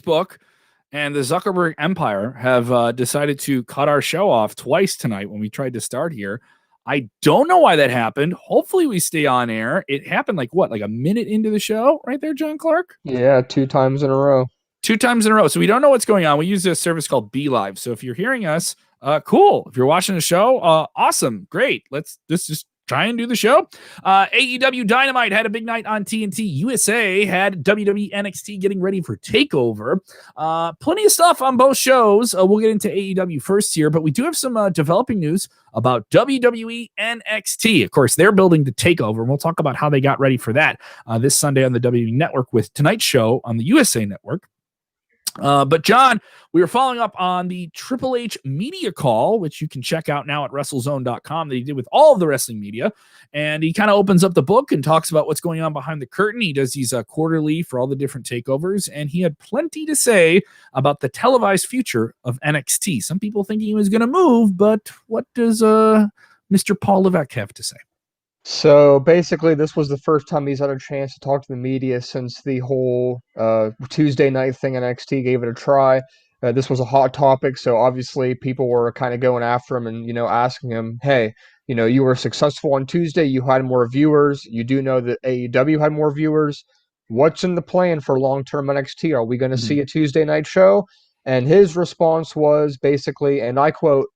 Facebook and the Zuckerberg empire have decided to cut our show off twice tonight when we tried to start here. I don't know why that happened. Hopefully we stay on air. It happened like a minute into the show right there, John Clark? Yeah, 2 times in a row. 2 times in a row. So we don't know what's going on. We use a service called Be Live. So if you're hearing us, cool. If you're watching the show, awesome. Great. Let's just try and do the show. AEW Dynamite had a big night on TNT. USA had WWE NXT getting ready for TakeOver. Plenty of stuff on both shows. We'll get into AEW first here, but we do have some developing news about WWE NXT. Of course, they're building the TakeOver, and we'll talk about how they got ready for that this Sunday on the WWE Network with tonight's show on the USA Network. But John, we were following up on the Triple H media call, which you can check out now at WrestleZone.com, that he did with all of the wrestling media. And he kind of opens up the book and talks about what's going on behind the curtain. He does these quarterly for all the different takeovers, and he had plenty to say about the televised future of NXT. Some people thinking he was going to move, but what does Mr. Paul Levesque have to say? So basically, this was the first time he's had a chance to talk to the media since the whole Tuesday night thing. NXT gave it a try. This was a hot topic, so obviously people were kind of going after him and, asking him, hey, you were successful on Tuesday. You had more viewers. You do know that AEW had more viewers. What's in the plan for long-term NXT? Are we going to see a Tuesday night show? And his response was basically, and I quote,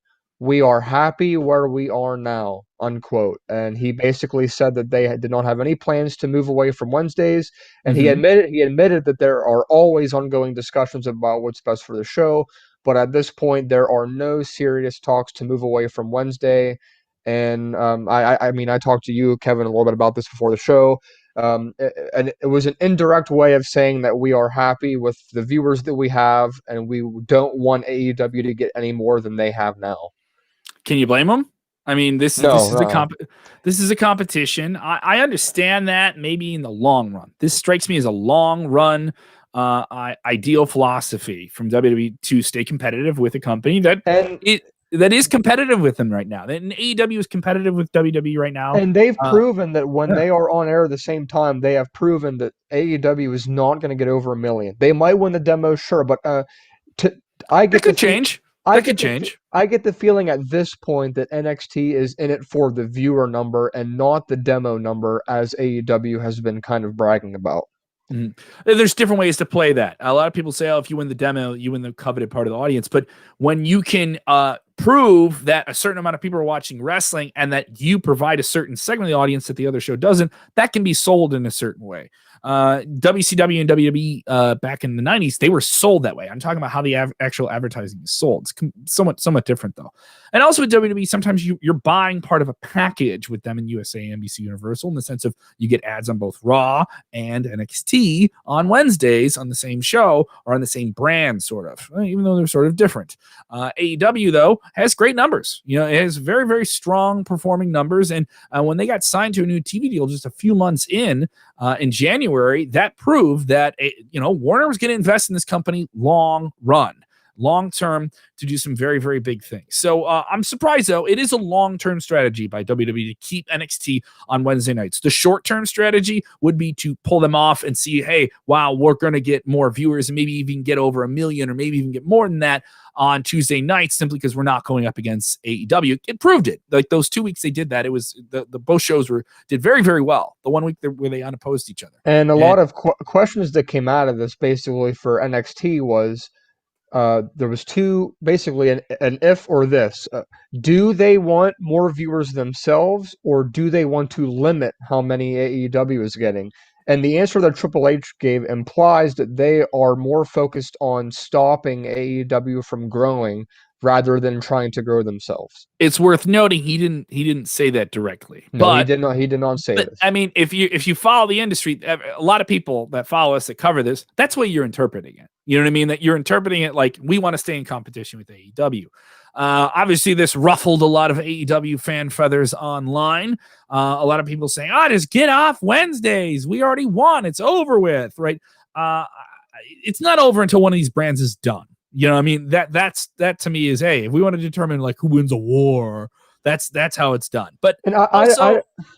"We are happy where we are now," unquote. And he basically said that they did not have any plans to move away from Wednesdays. And he admitted that there are always ongoing discussions about what's best for the show. But at this point, there are no serious talks to move away from Wednesday. And I talked to you, Kevin, a little bit about this before the show. And it was an indirect way of saying that we are happy with the viewers that we have, and we don't want AEW to get any more than they have now. Can you blame them? I mean, this is a competition. I understand that maybe in the long run. This strikes me as a long run ideal philosophy from WWE to stay competitive with a company that is competitive with them right now. And AEW is competitive with WWE right now. And they've proven that when they are on air at the same time, they have proven that AEW is not going to get over 1 million. They might win the demo, sure, but that could change. I get the feeling at this point that NXT is in it for the viewer number and not the demo number, as AEW has been kind of bragging about. Mm-hmm. There's different ways to play that. A lot of people say, if you win the demo, you win the coveted part of the audience. But when you can prove that a certain amount of people are watching wrestling and that you provide a certain segment of the audience that the other show doesn't, that can be sold in a certain way. WCW and WWE back in the 90s, they were sold that way. I'm talking about how the actual advertising is sold. It's somewhat different, though. And also with WWE, sometimes you're buying part of a package with them in USA, NBC, Universal, in the sense of you get ads on both Raw and NXT on Wednesdays on the same show or on the same brand, sort of, even though they're sort of different. AEW, though, has great numbers. It has very, very strong performing numbers. And when they got signed to a new TV deal just a few months in January, that proved that Warner was going to invest in this company long term to do some very, very big things. So I'm surprised, though. It is a long-term strategy by WWE to keep NXT on Wednesday nights. The short-term strategy would be to pull them off and see, hey, wow, we're going to get more viewers and maybe even get over 1 million or maybe even get more than that on Tuesday nights simply because we're not going up against AEW. It proved it. Like those 2 weeks they did that, it was the both shows did very, very well. The 1 week where they unopposed each other. And a lot of questions that came out of this basically for NXT was, there was basically an if or this. Do they want more viewers themselves, or do they want to limit how many AEW is getting? And the answer that Triple H gave implies that they are more focused on stopping AEW from growing rather than trying to grow themselves. It's worth noting he didn't say that directly. No, but he did not say this. I mean, if you follow the industry, a lot of people that follow us that cover this, that's what you're interpreting it. You know what I mean? That you're interpreting it like we want to stay in competition with AEW. Obviously, this ruffled a lot of AEW fan feathers online. A lot of people saying, just get off Wednesdays. We already won. It's over with, right? It's not over until one of these brands is done. You know what I mean? That to me is, hey, if we want to determine like who wins a war, that's how it's done. But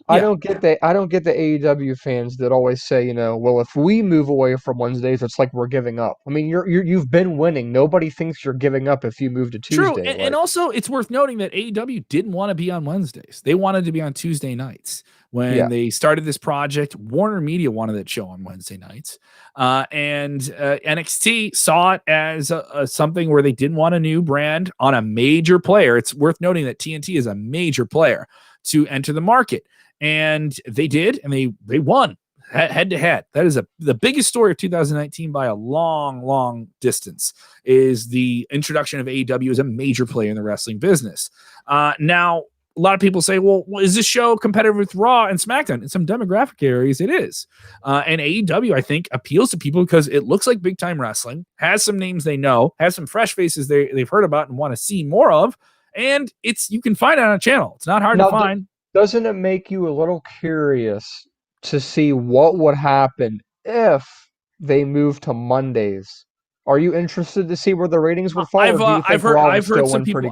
I don't get the AEW fans that always say, well, if we move away from Wednesdays, it's like we're giving up. I mean, you've been winning. Nobody thinks you're giving up if you move to True, Tuesday. and also it's worth noting that AEW didn't want to be on Wednesdays. They wanted to be on Tuesday nights. When they started this project, Warner Media wanted that show on Wednesday nights, and NXT saw it as something where they didn't want a new brand on a major player. It's worth noting that TNT is a major player to enter the market, and they did, and they won head to head. That is the biggest story of 2019 by a long distance, is the introduction of AEW as a major player in the wrestling business. Now, a lot of people say, well, is this show competitive with Raw and SmackDown? In some demographic areas, it is. And AEW, I think, appeals to people because it looks like big time wrestling, has some names they know, has some fresh faces they've heard about and want to see more of. And you can find it on a channel. It's not hard to find. Doesn't it make you a little curious to see what would happen if they moved to Mondays? Are you interested to see where the ratings would fall? I've heard some people.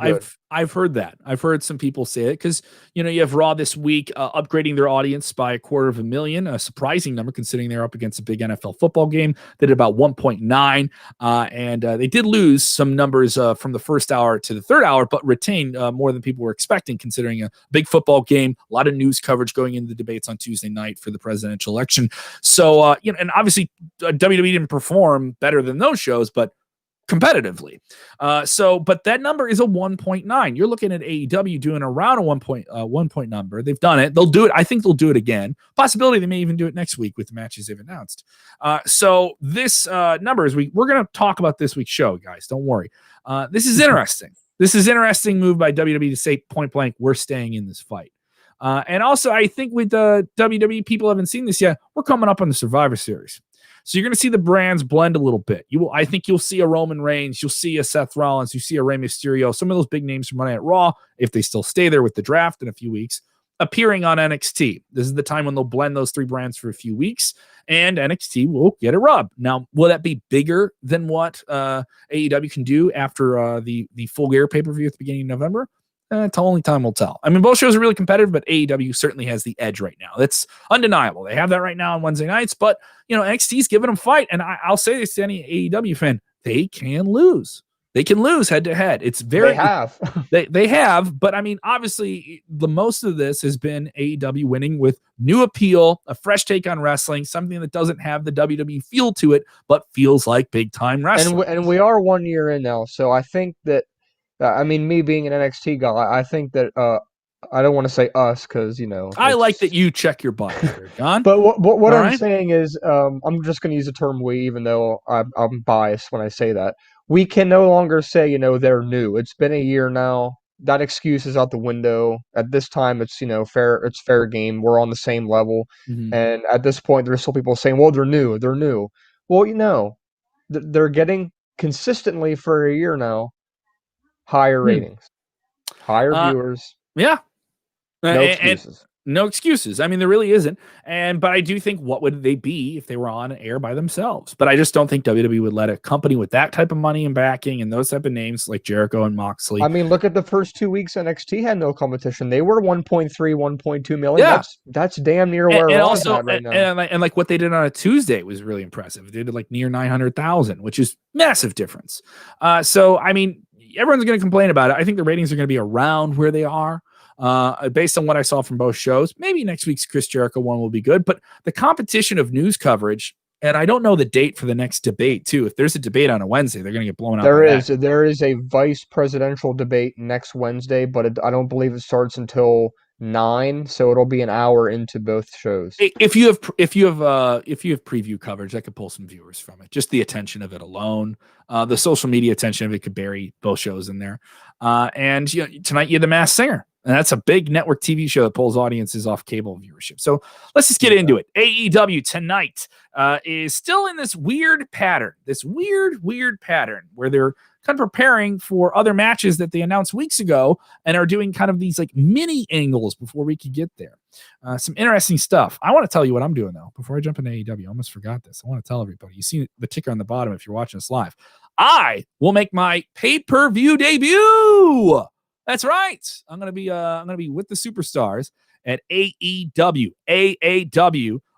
I've heard that. I've heard some people say it because you have Raw this week upgrading their audience by 250,000, a surprising number considering they're up against a big NFL football game. They did about 1.9, and they did lose some numbers from the first hour to the third hour, but retained more than people were expecting considering a big football game, a lot of news coverage going into the debates on Tuesday night for the presidential election. So and obviously WWE didn't perform better than those shows, but competitively. But that number is a 1.9. You're looking at AEW doing around a 1 point number. They've done it. They'll do it. I think they'll do it again. Possibility they may even do it next week with the matches they've announced. So this number is we're going to talk about this week's show, guys. Don't worry. This is interesting. This is interesting move by WWE to say point blank, we're staying in this fight. And also, I think with the WWE, people haven't seen this yet. We're coming up on the Survivor Series. So you're going to see the brands blend a little bit. I think you'll see a Roman Reigns, you'll see a Seth Rollins, you see a Rey Mysterio, some of those big names from Monday Night Raw, if they still stay there with the draft in a few weeks, appearing on NXT. This is the time when they'll blend those three brands for a few weeks, and NXT will get a rub. Now, will that be bigger than what AEW can do after the Full Gear pay-per-view at the beginning of November? Only time will tell. I mean, both shows are really competitive, but AEW certainly has the edge right now. That's undeniable. They have that right now on Wednesday nights, but NXT's giving them fight. And I'll say this to any AEW fan, they can lose. They can lose head to head. They have, but I mean, obviously the most of this has been AEW winning with new appeal, a fresh take on wrestling, something that doesn't have the WWE feel to it, but feels like big time wrestling. And we are 1 year in now. So I think that, me being an NXT guy, I think that I don't want to say us because I like that you check your butt here, John. But what I'm saying is, I'm just going to use the term "we," even though I'm biased when I say that. We can no longer say they're new. It's been a year now. That excuse is out the window. At this time, it's fair. It's fair game. We're on the same level, and at this point, there's still people saying, "Well, they're new. They're new." Well, they're getting consistently for a year now. Higher ratings, higher viewers. Yeah. No excuses. No excuses. I mean, there really isn't. But I do think, what would they be if they were on air by themselves? But I just don't think WWE would let a company with that type of money and backing and those type of names like Jericho and Moxley. I mean, look at the first 2 weeks NXT had no competition. They were 1.3, 1.2 million. Yeah. That's damn near where Raw's at right now. And like what they did on a Tuesday was really impressive. They did like near 900,000, which is massive difference. So, I mean, everyone's going to complain about it. I think the ratings are going to be around where they are. Based on what I saw from both shows, maybe next week's Chris Jericho one will be good, but the competition of news coverage, and I don't know the date for the next debate too. If there's a debate on a Wednesday, they're going to get blown out. There is a vice presidential debate next Wednesday, but I don't believe it starts until 9, so it'll be an hour into both shows. If you have preview coverage, that could pull some viewers from it. Just the attention of it alone, the social media attention of it could bury both shows in there. And tonight you had The Masked Singer. And that's a big network TV show that pulls audiences off cable viewership. So let's just get into it. AEW tonight is still in this weird pattern, where they're kind of preparing for other matches that they announced weeks ago and are doing kind of these like mini angles before we could get there. Some interesting stuff. I want to tell you what I'm doing though. Before I jump into AEW, I almost forgot this. I want to tell everybody, you see the ticker on the bottom if you're watching us live. I will make my pay-per-view debut. That's right. I'm gonna be with the superstars at AEW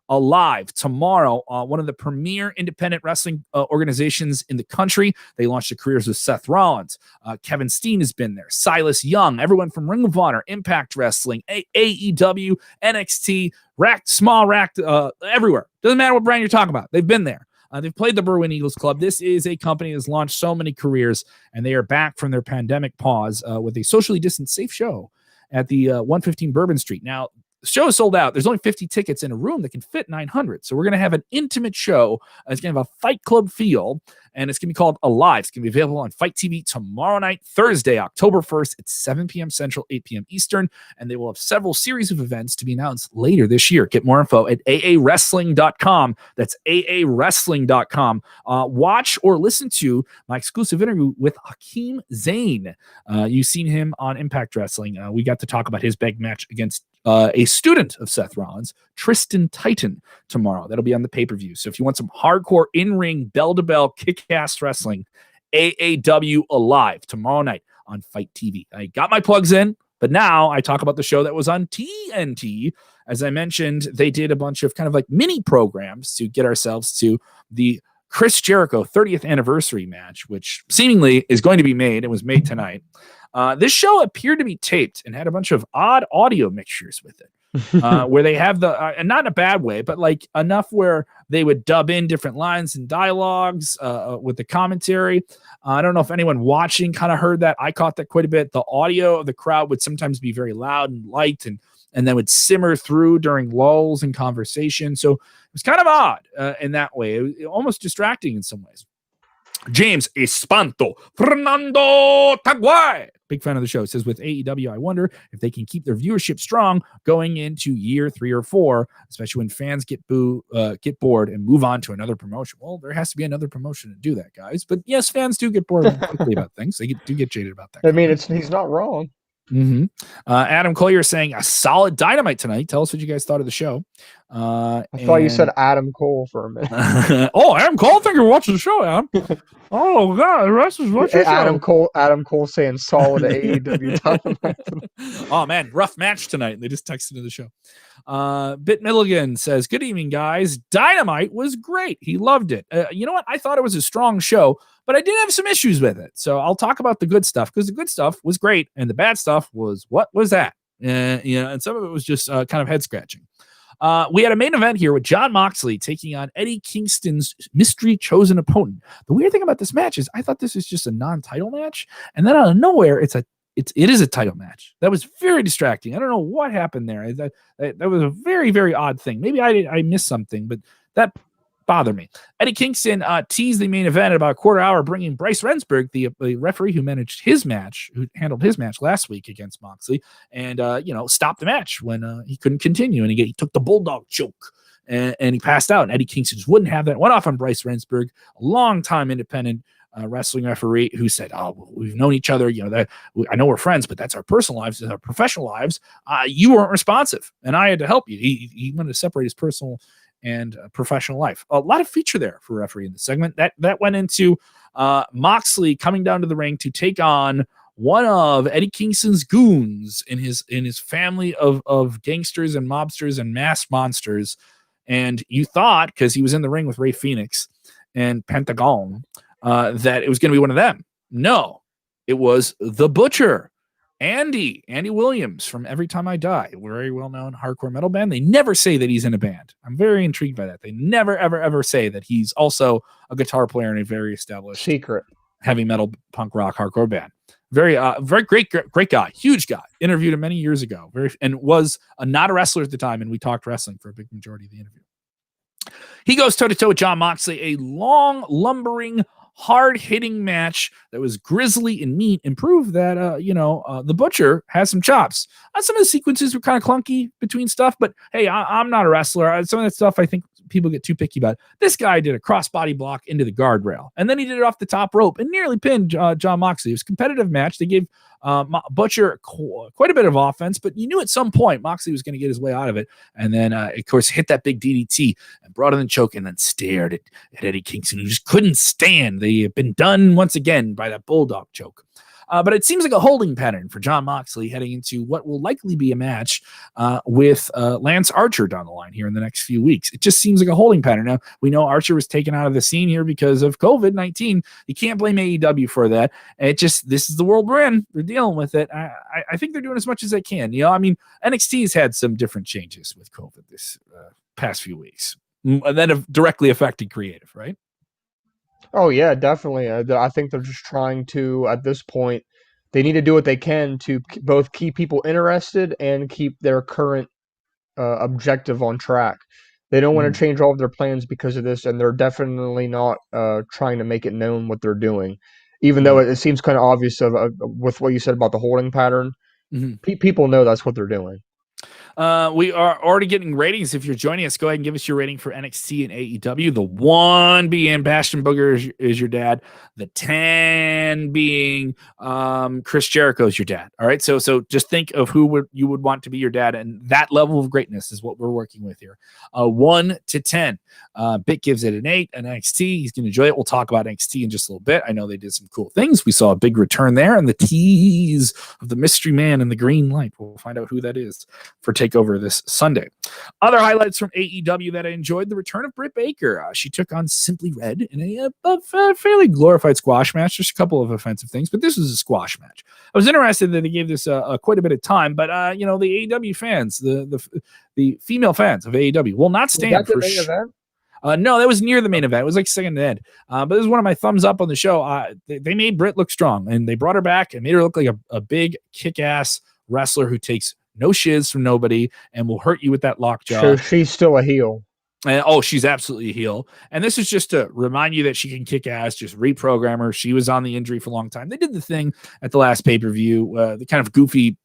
Alive tomorrow. One of the premier independent wrestling organizations in the country. They launched their careers with Seth Rollins. Kevin Steen has been there. Silas Young, everyone from Ring of Honor, Impact Wrestling, AEW, NXT, Racked, Small Racked, everywhere. Doesn't matter what brand you're talking about. They've been there. They've played the Berwyn Eagles Club. This is a company that's launched so many careers, and they are back from their pandemic pause with a socially distanced, safe show at the 115 Bourbon Street. Now, the show is sold out. There's only 50 tickets in a room that can fit 900. So we're going to have an intimate show. It's going to have a Fight Club feel, and it's going to be called Alive. It's going to be available on Fight TV tomorrow night, Thursday, October 1st at 7 p.m. Central, 8 p.m. Eastern, and they will have several series of events to be announced later this year. Get more info at aawrestling.com. That's aawrestling.com. Watch or listen to my exclusive interview with Hakeem Zayn. You've seen him on Impact Wrestling. We got to talk about his big match against a student of Seth Rollins, Tristan Titan, tomorrow. That'll be on the pay-per-view. So if you want some hardcore in-ring, bell-to-bell, kick-ass wrestling, AAW Alive tomorrow night on Fight TV. I got my plugs in, but now I talk about the show that was on TNT. As I mentioned, they did a bunch of kind of like mini programs to get ourselves to the Chris Jericho 30th anniversary match, which seemingly is going to be made. It was made tonight. This show appeared to be taped and had a bunch of odd audio mixtures with it, where they have and not in a bad way, but like enough where they would dub in different lines and dialogues with the commentary. I don't know if anyone watching kind of heard that. I caught that quite a bit. The audio of the crowd would sometimes be very loud and light and then would simmer through during lulls in conversation. So it was kind of odd in that way. It was almost distracting in some ways. James Espanto Fernando Taguay, big fan of the show, says with AEW, I wonder if they can keep their viewership strong going into year 3 or 4, especially when fans get bored and move on to another promotion. Well, there has to be another promotion to do that, guys. But yes, fans do get bored quickly about things. They do get jaded about that. I mean, he's not wrong. Mm-hmm. Adam Collier saying a solid Dynamite tonight. Tell us what you guys thought of the show. I thought you said Adam Cole for a minute. Oh, Adam Cole! I think you're watching the show, Adam. Oh God, the rest is watching the show. Adam Cole saying solid AEW Dynamite. Oh man, rough match tonight. They just texted to the show. Bit Milligan says, "Good evening, guys. Dynamite was great. He loved it. You know what? I thought it was a strong show, but I did have some issues with it. So I'll talk about the good stuff because the good stuff was great, and the bad stuff was what was that? And some of it was just kind of head scratching." We had a main event here with Jon Moxley taking on Eddie Kingston's mystery chosen opponent. The weird thing about this match is I thought this was just a non-title match, and then out of nowhere, it is a title match. That was very distracting. I don't know what happened there. That was a very, very odd thing. Maybe I missed something, but that bothered me. Eddie Kingston teased the main event at about a quarter hour, bringing Bryce Rensburg, the referee who handled his match last week against Moxley, and stopped the match when he couldn't continue, and he took the bulldog choke and he passed out. And Eddie Kingston just wouldn't have that. Went off on Bryce Rensburg, a long-time independent wrestling referee who said, "Oh, we've known each other. I know we're friends, but that's our personal lives, our professional lives. You weren't responsive, and I had to help you." He wanted to separate his personal and professional life. A lot of feature there for referee in the segment. That went into Moxley coming down to the ring to take on one of Eddie Kingston's goons in his family of gangsters and mobsters and masked monsters. And you thought, because he was in the ring with Rey Fenix and Pentagon, that it was going to be one of them. No, it was the Butcher. Andy Williams from Every Time I Die, a very well-known hardcore metal band. They never say that he's in a band. I'm very intrigued by that. They never, ever, ever say that he's also a guitar player in a very established secret heavy metal, punk rock, hardcore band. Very great guy, huge guy. Interviewed him many years ago. And was not a wrestler at the time, and we talked wrestling for a big majority of the interview. He goes toe-to-toe with Jon Moxley, a long, lumbering, hard-hitting match that was grisly and neat, and proved that the Butcher has some chops. Some of the sequences were kind of clunky between stuff, but hey, I'm not a wrestler. Some of that stuff I think people get too picky about. This guy did a crossbody block into the guardrail, and then he did it off the top rope and nearly pinned Jon Moxley. It was a competitive match. They gave Butcher quite a bit of offense, but you knew at some point Moxley was going to get his way out of it, and then of course hit that big DDT and brought in the choke, and then stared at Eddie Kingston, who just couldn't stand. They had been done once again by that bulldog choke. But it seems like a holding pattern for Jon Moxley heading into what will likely be a match with Lance Archer down the line here in the next few weeks. It just seems like a holding pattern. Now, we know Archer was taken out of the scene here because of COVID-19. You can't blame AEW for that. This is the world we're in. They're dealing with it. I think they're doing as much as they can. I mean, NXT's had some different changes with COVID this past few weeks that have directly affected creative, right? Oh yeah, definitely. I think they're just trying to, at this point, they need to do what they can to both keep people interested and keep their current objective on track. They don't want to change all of their plans because of this, and they're definitely not trying to make it known what they're doing, even though it seems kind of obvious with what you said about the holding pattern. People know that's what they're doing. We are already getting ratings. If you're joining us, go ahead and give us your rating for NXT and AEW. The 1 being Bastion Booger is your dad. The 10 being Chris Jericho is your dad. All right. So just think of who you would want to be your dad, and that level of greatness is what we're working with here. 1 to 10. Bit gives it an 8. An NXT. He's going to enjoy it. We'll talk about NXT in just a little bit. I know they did some cool things. We saw a big return there, and the tease of the mystery man in the green light. We'll find out who that is for Takeover this Sunday. Other highlights from AEW that I enjoyed: the return of Britt Baker. She took on Simply Red in a fairly glorified squash match. Just a couple of offensive things, but this was a squash match. I was interested that they gave this quite a bit of time, but the AEW fans, the female fans of AEW, will not stand for. No, that was near the main event. It was like second to end. But this is one of my thumbs up on the show. They made Britt look strong, and they brought her back and made her look like a big kick-ass wrestler who takes no shiz from nobody and will hurt you with that lockjaw. So she's still a heel. She's absolutely a heel. And this is just to remind you that she can kick ass, just reprogram her. She was on the injury for a long time. They did the thing at the last pay-per-view, the kind of goofy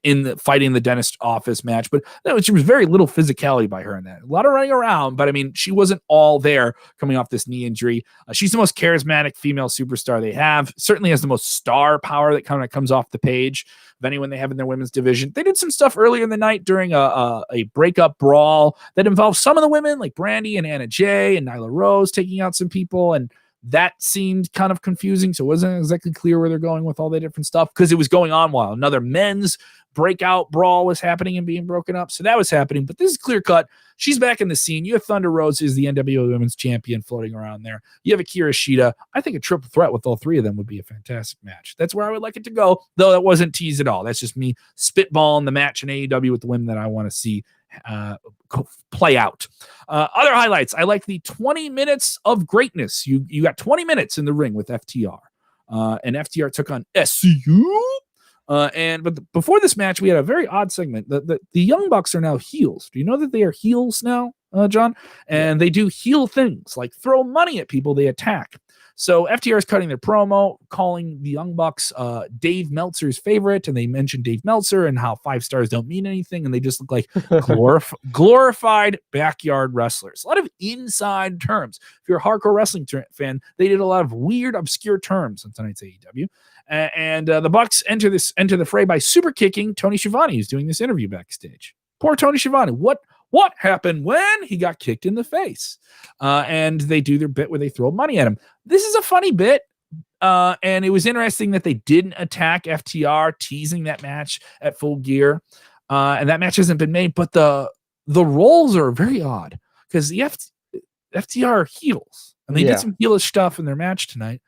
in the fighting the dentist office match, but there was very little physicality by her in that. A lot of running around, but I mean, she wasn't all there coming off this knee injury. She's the most charismatic female superstar they have. Certainly has the most star power that kind of comes off the page of anyone they have in their women's division. They did some stuff earlier in the night during a breakup brawl that involved some of the women like Brandy and Anna Jay and Nyla Rose taking out some people, and that seemed kind of confusing, so it wasn't exactly clear where they're going with all the different stuff because it was going on while another men's breakout brawl was happening and being broken up. So that was happening, but this is clear cut. She's back in the scene. You have Thunder Rose, who's the NWA Women's Champion, floating around there. You have Akira Shida. I think a triple threat with all three of them would be a fantastic match. That's where I would like it to go, though that wasn't teased at all. That's just me spitballing the match in AEW with the women that I want to see play out. Other highlights: I like the 20 minutes of greatness. You got 20 minutes in the ring with FTR, and FTR took on SCU. But before this match, we had a very odd segment. The Young Bucks are now heels. Do you know that they are heels now, John? And they do heel things like throw money at people they attack. So FTR is cutting their promo, calling the Young Bucks Dave Meltzer's favorite, and they mentioned Dave Meltzer and how 5 stars don't mean anything, and they just look like glorified backyard wrestlers. A lot of inside terms. If you're a hardcore wrestling fan, they did a lot of weird, obscure terms on tonight's AEW. And the Bucks enter the fray by super kicking Tony Schiavone, who's doing this interview backstage. Poor Tony Schiavone. What happened when he got kicked in the face? And they do their bit where they throw money at him. This is a funny bit. And it was interesting that they didn't attack FTR, teasing that match at Full Gear. And that match hasn't been made, but the roles are very odd because the FTR are heels, and they did some heelish stuff in their match tonight.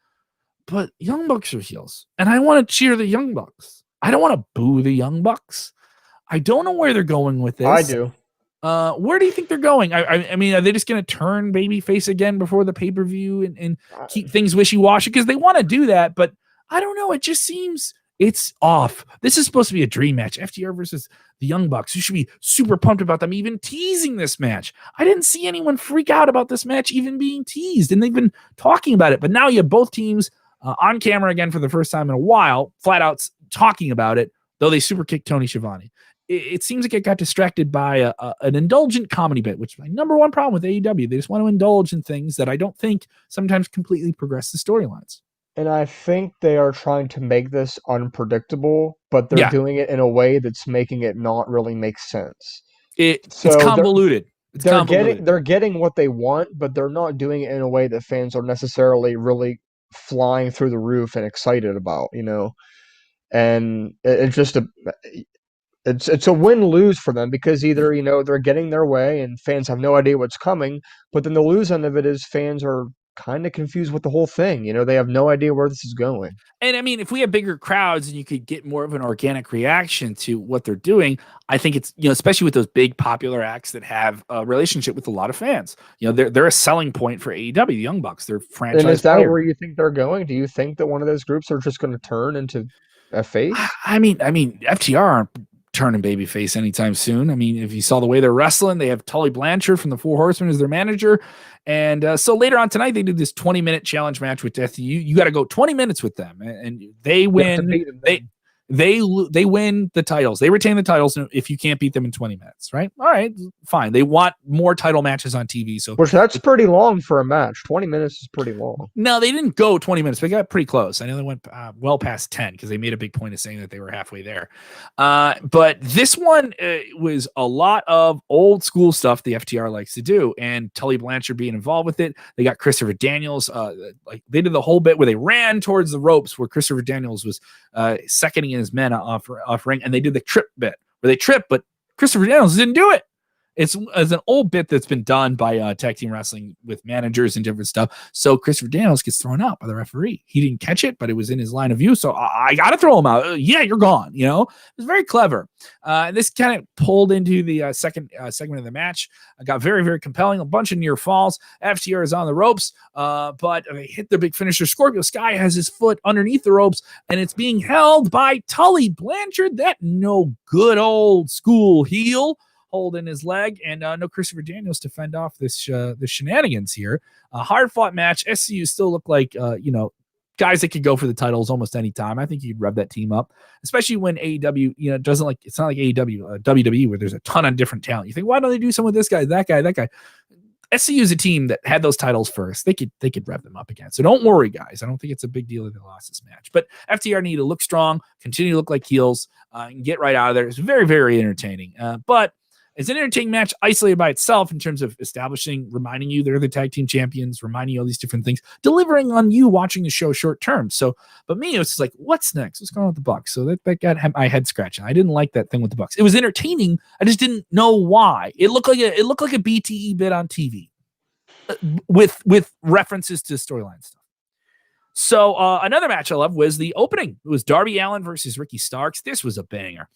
But Young Bucks are heels, and I want to cheer the Young Bucks. I don't want to boo the Young Bucks. I don't know where they're going with this. I do. Where do you think they're going? I mean, are they just going to turn babyface again before the pay-per-view and keep things wishy-washy? Because they want to do that, but I don't know. It just seems it's off. This is supposed to be a dream match. FTR versus the Young Bucks. You should be super pumped about them even teasing this match. I didn't see anyone freak out about this match even being teased, and they've been talking about it. But now you have both teams on camera again for the first time in a while, flat out talking about it, though they super kicked Tony Schiavone. It seems like it got distracted by an indulgent comedy bit, which is my number one problem with AEW. They just want to indulge in things that I don't think sometimes completely progress the storylines. And I think they are trying to make this unpredictable, but they're doing it in a way that's making it not really make sense. It's convoluted. They're getting what they want, but they're not doing it in a way that fans are necessarily really flying through the roof and excited about, and it's just it's a win-lose for them because either, they're getting their way and fans have no idea what's coming, but then the lose end of it is fans are kind of confused with the whole thing. They have no idea where this is going. And I mean, if we have bigger crowds and you could get more of an organic reaction to what they're doing, I think it's, especially with those big popular acts that have a relationship with a lot of fans, they're a selling point for AEW, the Young Bucks, they're franchise. And is that players. where you think they're going? Do you think that one of those groups are just going to turn into a face? I mean, FTR aren't turning babyface anytime soon. I mean, if you saw the way they're wrestling, they have Tully Blanchard from the Four Horsemen as their manager. And so later on tonight, they did this 20-minute challenge match with Death. You got to go 20 minutes with them, and they win. They win the titles. They retain the titles if you can't beat them in 20 minutes, right? All right, fine. They want more title matches on TV. So, which that's pretty long for a match. 20 minutes is pretty long. No, they didn't go 20 minutes. They got pretty close. I know they went well past 10 because they made a big point of saying that they were halfway there. But this one was a lot of old school stuff the FTR likes to do, and Tully Blanchard being involved with it. They got Christopher Daniels. Like they did the whole bit where they ran towards the ropes where Christopher Daniels was seconding his men off ring, and they did the trip bit where they trip, but Christopher Daniels didn't do it. It's an old bit that's been done by tag team wrestling with managers and different stuff. So Christopher Daniels gets thrown out by the referee. He didn't catch it, but it was in his line of view. So I got to throw him out. Yeah, you're gone. It was very clever. This kind of pulled into the second segment of the match. It got very, very compelling. A bunch of near falls. FTR is on the ropes, but they hit their big finisher. Scorpio Sky has his foot underneath the ropes, and it's being held by Tully Blanchard, that no good old school heel, holding his leg, and no Christopher Daniels to fend off this the shenanigans here. A hard-fought match. SCU still look like, guys that could go for the titles almost any time. I think you'd rev that team up, especially when AEW, it's not like AEW, WWE, where there's a ton of different talent. You think, why don't they do some with this guy, that guy, that guy? SCU is a team that had those titles first. They could rev them up again. So don't worry, guys. I don't think it's a big deal if they lost this match. But FTR need to look strong, continue to look like heels, and get right out of there. It's very, very entertaining. But it's an entertaining match isolated by itself in terms of reminding you they're the tag team champions, reminding you all these different things, delivering on you watching the show short term. So, but me, it was just like, what's next? What's going on with the Bucks? So that got my head scratching. I didn't like that thing with the Bucks. It was entertaining. I just didn't know why. It looked like a BTE bit on TV with references to storyline stuff. So another match I love was the opening. It was Darby Allin versus Ricky Starks. This was a banger.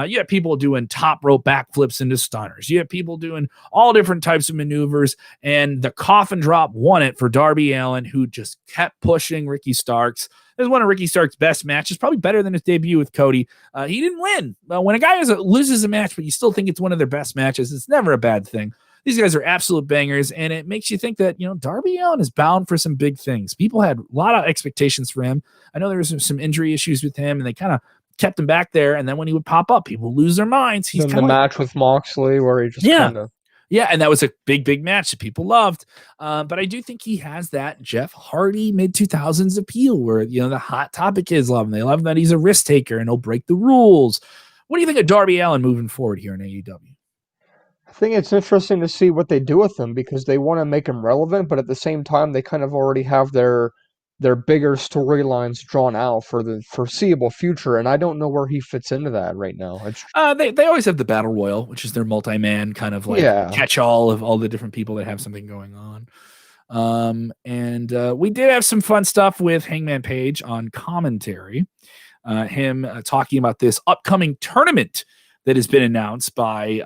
You had people doing top rope backflips into stunners. You had people doing all different types of maneuvers, and the coffin drop won it for Darby Allin, who just kept pushing Ricky Starks. This is one of Ricky Starks' best matches, probably better than his debut with Cody. He didn't win. When a guy loses a match, but you still think it's one of their best matches, it's never a bad thing. These guys are absolute bangers, and it makes you think that, Darby Allin is bound for some big things. People had a lot of expectations for him. I know there was some injury issues with him, and they kind of kept him back there, and then when he would pop up, people lose their minds. He's the match with Moxley where he just kind of... Yeah, and that was a big, big match that people loved. But I do think he has that Jeff Hardy mid-2000s appeal where, the hot topic kids love him. They love that he's a risk taker and he'll break the rules. What do you think of Darby Allin moving forward here in AEW? I think it's interesting to see what they do with him because they want to make him relevant, but at the same time, they kind of already have their bigger storylines drawn out for the foreseeable future, and I don't know where he fits into that right now. They always have the Battle Royal, which is their multi-man kind of like catch-all of all the different people that have something going on. And we did have some fun stuff with Hangman Page on commentary, him talking about this upcoming tournament that has been announced by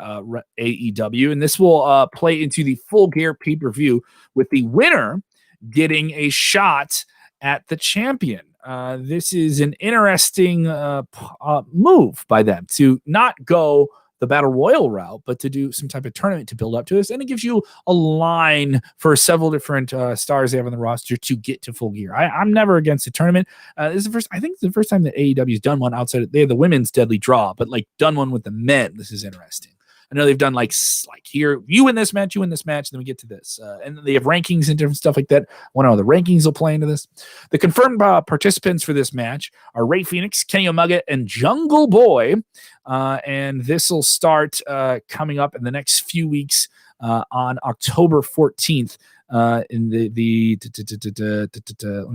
AEW, and this will play into the Full Gear pay-per-view with the winner getting a shot at the champion. This is an interesting move by them to not go the Battle Royal route, but to do some type of tournament to build up to this. And it gives you a line for several different stars they have on the roster to get to Full Gear. I'm never against a tournament. This is I think it's the first time that AEW's done one outside they have the women's Deadly Draw, but like done one with the men. This is interesting. I know they've done like here, you win this match, and then we get to this. And then they have rankings and different stuff like that. I want to know the rankings will play into this. The confirmed participants for this match are Rey Fenix, Kenny Omega, and Jungle Boy. And this will start coming up in the next few weeks on October 14th. in let me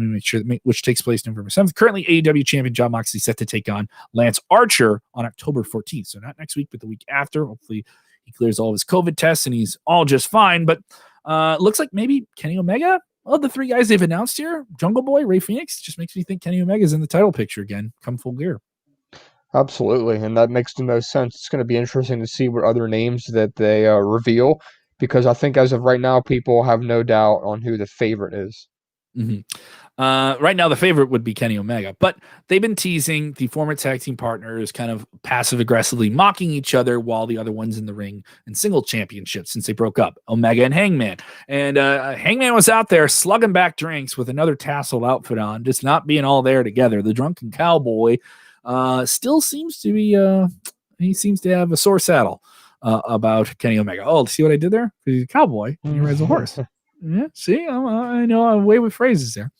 make sure which takes place November 7th. Currently, AEW champion Jon Moxley set to take on Lance Archer on October 14th. So not next week, but the week after. Hopefully, he clears all of his COVID tests and he's all just fine. But looks like maybe Kenny Omega. Well, the three guys they've announced here, Jungle Boy, Ray Phoenix, just makes me think Kenny Omega's in the title picture again, come Full Gear. Absolutely, and that makes the most sense. It's going to be interesting to see what other names that they reveal, because I think as of right now, people have no doubt on who the favorite is. Mm-hmm. Right now, the favorite would be Kenny Omega, but they've been teasing the former tag team partners, kind of passive aggressively mocking each other while the other one's in the ring in single championships since they broke up, Omega and Hangman. And Hangman was out there slugging back drinks with another tasseled outfit on, just not being all there together. The drunken cowboy still seems to be, he seems to have a sore saddle about Kenny Omega. Oh, see what I did there? He's a cowboy and he rides a horse. Yeah, see, I know I'm way with phrases there.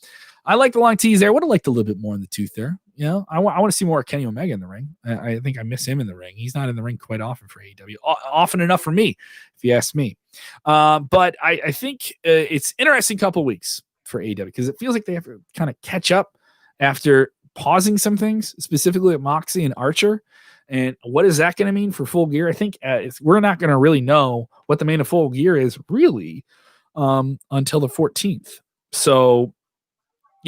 I like the long tease there. Would have liked a little bit more in the tooth there. You know, I want to see more of Kenny Omega in the ring. I think I miss him in the ring. He's not in the ring quite often for AEW, often enough for me, if you ask me. But I think it's interesting couple weeks for AEW because it feels like they have to kind of catch up after pausing some things, specifically at Moxley and Archer. And what is that going to mean for Full Gear? I think we're not going to really know what the main of Full Gear is really until the 14th. So,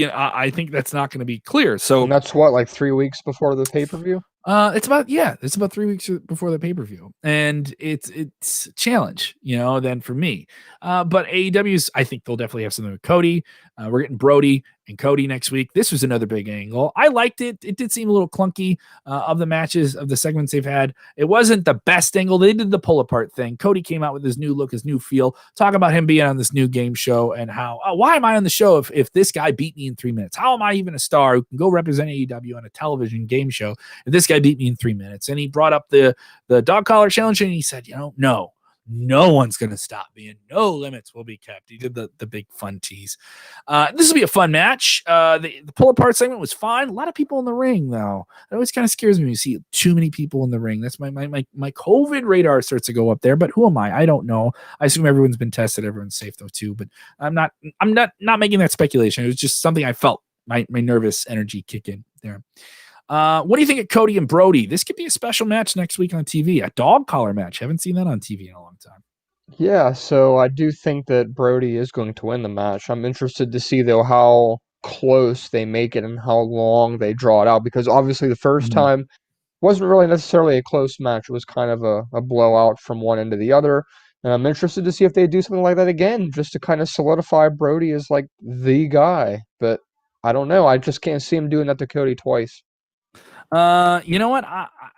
I think that's not going to be clear. So and that's what, like 3 weeks before the pay-per-view? It's about 3 weeks before the pay-per-view, and it's a challenge, then for me. But AEW's, I think they'll definitely have something with Cody. We're getting Brodie and Cody next week. This was another big angle. I liked it. It did seem a little clunky of the matches, of the segments they've had. It wasn't the best angle. They did the pull apart thing. Cody came out with his new look, his new feel. Talk about him being on this new game show and how, why am I on the show if this guy beat me in 3 minutes? How am I even a star who can go represent AEW on a television game show if this guy beat me in 3 minutes? And he brought up the dog collar challenge and he said, no one's going to stop me and no limits will be kept. He did the big fun tease. This will be a fun match. The pull apart segment was fine. A lot of people in the ring though. It always kind of scares me when you see too many people in the ring. That's my COVID radar starts to go up there, but who am I? I don't know. I assume everyone's been tested. Everyone's safe though too, but I'm not making that speculation. It was just something I felt my nervous energy kick in there. What do you think of Cody and Brodie? This could be a special match next week on TV, a dog collar match. Haven't seen that on TV in a long time. Yeah, so I do think that Brodie is going to win the match. I'm interested to see, though, how close they make it and how long they draw it out, because obviously the first time wasn't really necessarily a close match. It was kind of a blowout from one end to the other. And I'm interested to see if they do something like that again, just to kind of solidify Brodie as like the guy. But I don't know. I just can't see him doing that to Cody twice. You know what?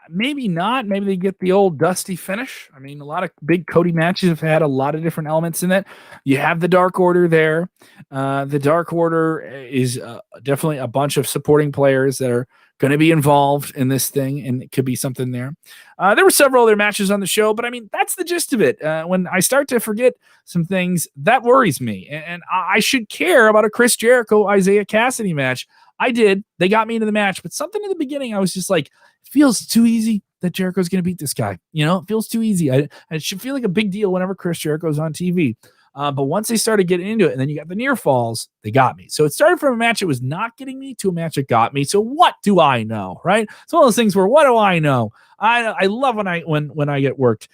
Maybe not. Maybe they get the old dusty finish. I mean, a lot of big Cody matches have had a lot of different elements in it. You have the Dark Order there. The Dark Order is definitely a bunch of supporting players that are going to be involved in this thing, and it could be something there. There were several other matches on the show, but I mean, that's the gist of it. When I start to forget some things, that worries me. And I should care about a Chris Jericho, Isaiah Cassidy match. I did. They got me into the match, but something in the beginning, I was just like, it feels too easy that Jericho's going to beat this guy. It feels too easy. It should feel like a big deal whenever Chris Jericho's on TV. But once they started getting into it, and then you got the near falls, they got me. So it started from a match that was not getting me to a match that got me. So what do I know, right? It's one of those things where, what do I know? I love when I get worked.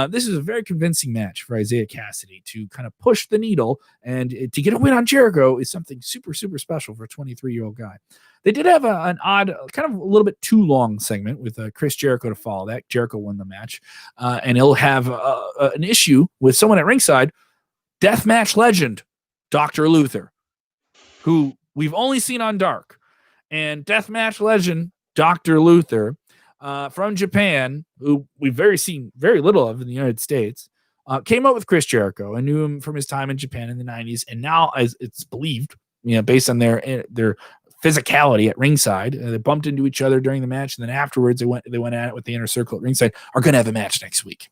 This is a very convincing match for Isaiah Cassidy to kind of push the needle, and to get a win on Jericho is something super, super special for a 23-year-old guy. They did have an odd, kind of a little bit too long segment with Chris Jericho to follow that. Jericho won the match, and he'll have an issue with someone at ringside, deathmatch legend Dr. Luther, who we've only seen on Dark, and deathmatch legend Dr. Luther from Japan, who we've seen very little of in the United States, came up with Chris Jericho and knew him from his time in Japan in the 90s. And now, as it's believed, based on their physicality at ringside, they bumped into each other during the match, and then afterwards they went at it with the Inner Circle at ringside, are going to have a match next week.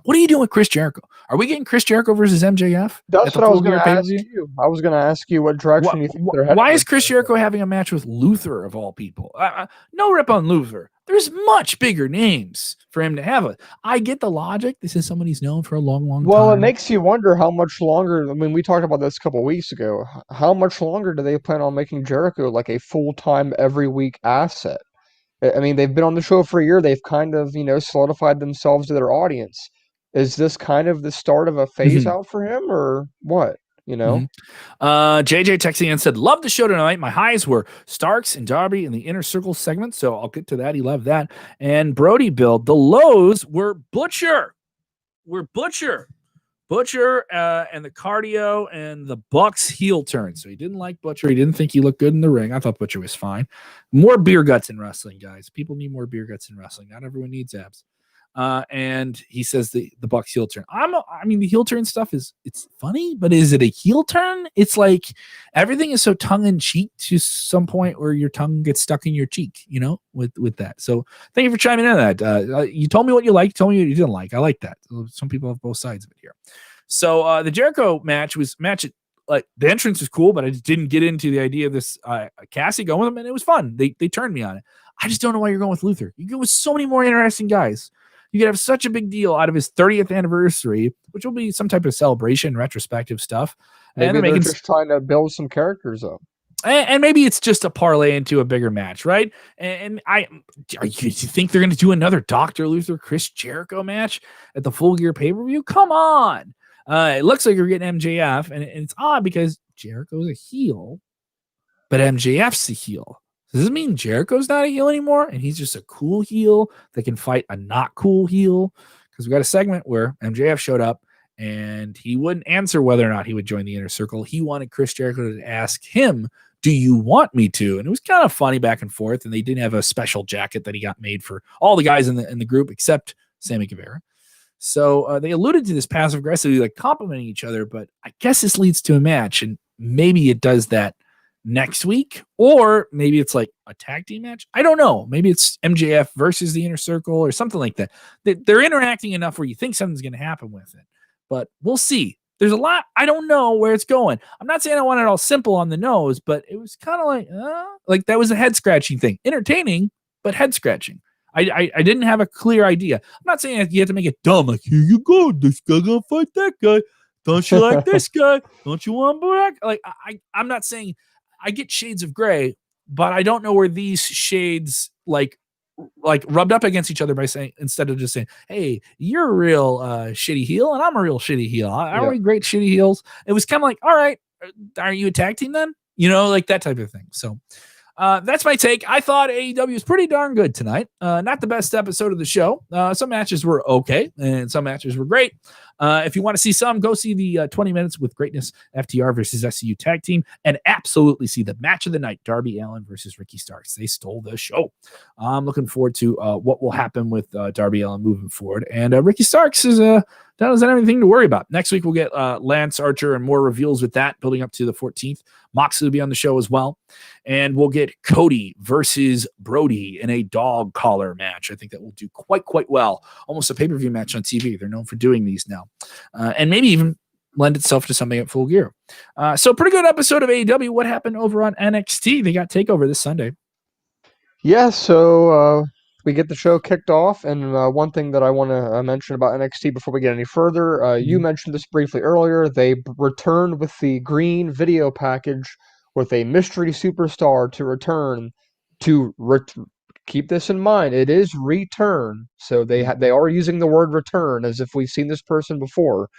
What are you doing with Chris Jericho? Are we getting Chris Jericho versus MJF? That's what I was going to ask you. I was going to ask you what direction you think they're heading. Why is Chris Jericho having a match with Luther of all people? No rip on Luther. There's much bigger names for him to have. I get the logic. This is someone he's known for a long, long time. Well, it makes you wonder how much longer. I mean, we talked about this a couple of weeks ago. How much longer do they plan on making Jericho like a full-time every week asset? I mean, they've been on the show for a year. They've kind of, solidified themselves to their audience. Is this kind of the start of a phase out for him, or what? JJ texting and said, love the show tonight. My highs were Starks and Darby in the Inner Circle segment, so I'll get to that. He loved that. And Brodie build. The lows were Butcher. And the cardio and the Bucks heel turn. So he didn't like Butcher. He didn't think he looked good in the ring. I thought Butcher was fine. More beer guts in wrestling, guys. People need more beer guts in wrestling. Not everyone needs abs. And he says the Bucks heel turn. The heel turn stuff it's funny, but is it a heel turn? It's like everything is so tongue in cheek to some point where your tongue gets stuck in your cheek, with that. So thank you for chiming in on that. You told me what you liked, told me what you didn't like. I like that. Some people have both sides of it here. So the Jericho match like the entrance was cool, but I just didn't get into the idea of this Cassie going with him, and it was fun. They turned me on it. I just don't know why you're going with Luther. You go with so many more interesting guys. You could have such a big deal out of his 30th anniversary, which will be some type of celebration, retrospective stuff. Maybe they're just trying to build some characters up. And maybe it's just a parlay into a bigger match, right? And you think they're going to do another Dr. Luther Chris Jericho match at the Full Gear pay-per-view? Come on. It looks like you're getting MJF, and it's odd because Jericho's a heel, but MJF's a heel. Does this mean Jericho's not a heel anymore and he's just a cool heel that can fight a not cool heel? Because we got a segment where MJF showed up and he wouldn't answer whether or not he would join the Inner Circle. He wanted Chris Jericho to ask him, do you want me to? And it was kind of funny back and forth, and they didn't have a special jacket that he got made for all the guys in the group except Sammy Guevara. So they alluded to this passive aggressively, like complimenting each other, but I guess this leads to a match, and maybe it does that next week, or maybe it's like a tag team match. I don't know. Maybe it's MJF versus the Inner Circle or something like that. They're interacting enough where you think something's going to happen with it, but we'll see. There's a lot. I don't know where it's going. I'm not saying I want it all simple on the nose, but it was kind of like that was a head scratching thing. Entertaining, but head scratching. I didn't have a clear idea. I'm not saying you have to make it dumb. Like, here you go. This guy gonna fight that guy. Don't you like this guy? Don't you want Barack? Like, I'm not saying I get shades of gray, but I don't know where these shades like rubbed up against each other by saying, instead of just saying, hey, you're a real shitty heel and I'm a real shitty heel. Are we great shitty heels? It was kind of like, all right, are you a tag team then? Like that type of thing. So that's my take. I thought AEW was pretty darn good tonight. Not the best episode of the show. Some matches were okay, and some matches were great. If you want to see some, go see the 20 Minutes with Greatness FTR versus SCU Tag Team, and absolutely see the match of the night, Darby Allin versus Ricky Starks. They stole the show. I'm looking forward to what will happen with Darby Allin moving forward. And Ricky Starks doesn't have anything to worry about. Next week, we'll get Lance Archer and more reveals with that, building up to the 14th. Moxley will be on the show as well. And we'll get Cody versus Brodie in a dog collar match. I think that will do quite well. Almost a pay-per-view match on TV. They're known for doing these now. And maybe even lend itself to something at Full Gear. So pretty good episode of AEW. What happened over on NXT? They got TakeOver this Sunday. Yeah, so we get the show kicked off, and one thing that I want to mention about NXT before we get any further, you mentioned this briefly earlier. They returned with the green video package with a mystery superstar to return to keep this in mind. It is return, so they are using the word return as if we've seen this person before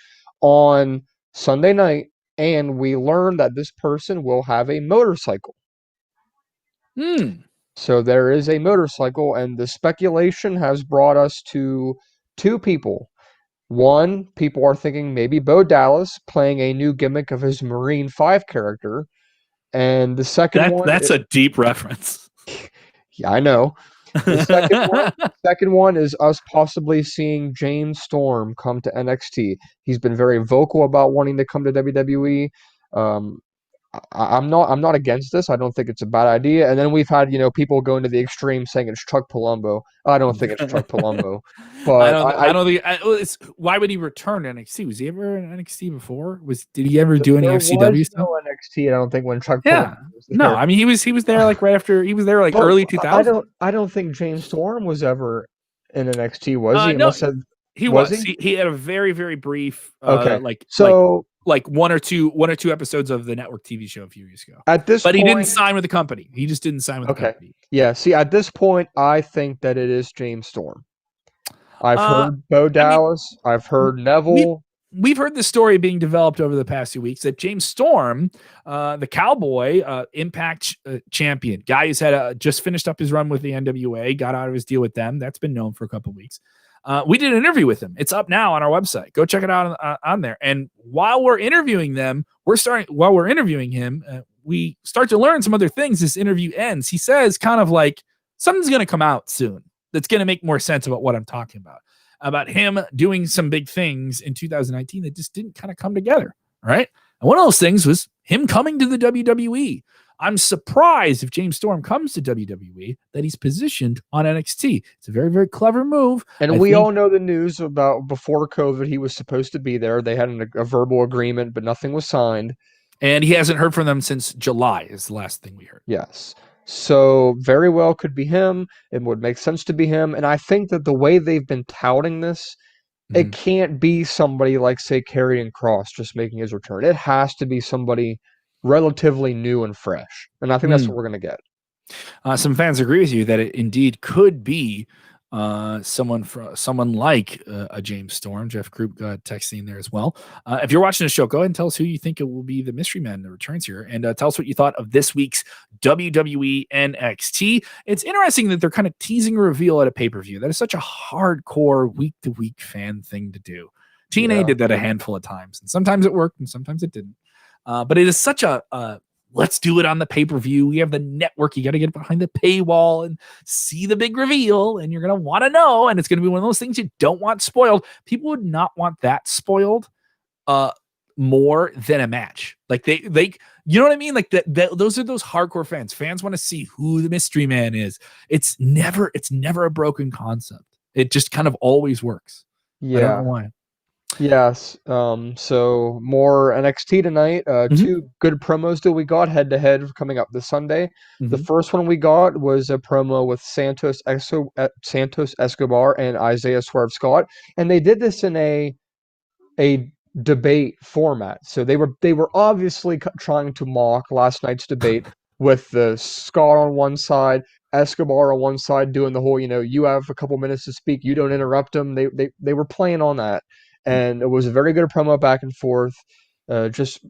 on Sunday night, and we learned that this person will have a motorcycle. So there is a motorcycle, and the speculation has brought us to two people. One, people are thinking maybe Bo Dallas playing a new gimmick of his Marine 5 character. And the second that's a deep reference. Yeah, I know. The second one is us possibly seeing James Storm come to NXT. He's been very vocal about wanting to come to WWE. I'm not against this. I don't think it's a bad idea. And then we've had, people going to the extreme saying it's Chuck Palumbo. I don't think it's Chuck Palumbo, but I don't think. Why would he return to NXT? Was he ever in NXT before? Did he ever do any there FCW was stuff? no NXT. I don't think when Chuck Yeah. Palumbo was No, there. I mean he was there like right after he was there like But early 2000. I don't think James Storm was ever in NXT, was he? No, Unless I, he was was. he? He had a very very brief Okay. like So one or two episodes of the network TV show a few years ago. at this But he didn't point, sign with the company. He just didn't sign with the okay. company. Yeah, see, at this point, I think that it is James Storm. I've Uh, heard Bo I mean, Dallas. I've heard we've Neville. we've heard the story being developed over the past few weeks that James Storm, the Cowboy, Impact champion, guy who's had just finished up his run with the NWA, got out of his deal with them. That's been known for a couple of weeks. We did an interview with him. It's up now on our website. Go check it out on there. And while we're interviewing him, we start to learn some other things. This interview ends. He says kind of like something's going to come out soon that's going to make more sense about what I'm talking about him doing some big things in 2019 that just didn't kind of come together. Right. And one of those things was him coming to the WWE. I'm surprised if James Storm comes to WWE that he's positioned on NXT. It's a very, very clever move. And we all know the news about before COVID, he was supposed to be there. They had a verbal agreement, but nothing was signed. And he hasn't heard from them since July is the last thing we heard. Yes. So very well could be him. It would make sense to be him. And I think that the way they've been touting this, it can't be somebody like, say, Karrion Kross just making his return. It has to be somebody relatively new and fresh. And I think that's what we're going to get. Some fans agree with you that it indeed could be someone like a James Storm. Jeff Group got texting there as well. If you're watching the show, go ahead and tell us who you think it will be the mystery man that returns here, and tell us what you thought of this week's WWE NXT. It's interesting that they're kind of teasing a reveal at a pay-per-view. That is such a hardcore week-to-week fan thing to do. TNA did that a handful of times, and sometimes it worked and sometimes it didn't. But it is such a let's do it on the pay-per-view. We have the network. You got to get behind the paywall and see the big reveal, and you're going to want to know, and it's going to be one of those things you don't want spoiled. People would not want that spoiled more than a match. Like they you know what I mean? Like those are those hardcore fans. Fans want to see who the mystery man is. It's never a broken concept. It just kind of always works. Yeah. I don't know why. Yes. So more NXT tonight. Two good promos that we got head to head coming up this Sunday. The first one we got was a promo with Santos Escobar and Isaiah Swerve Scott, and they did this in a debate format. So they were obviously trying to mock last night's debate with the Scott on one side, Escobar on one side, doing the whole, you have a couple minutes to speak, you don't interrupt them. They were playing on that. And it was a very good promo back and forth. And NXT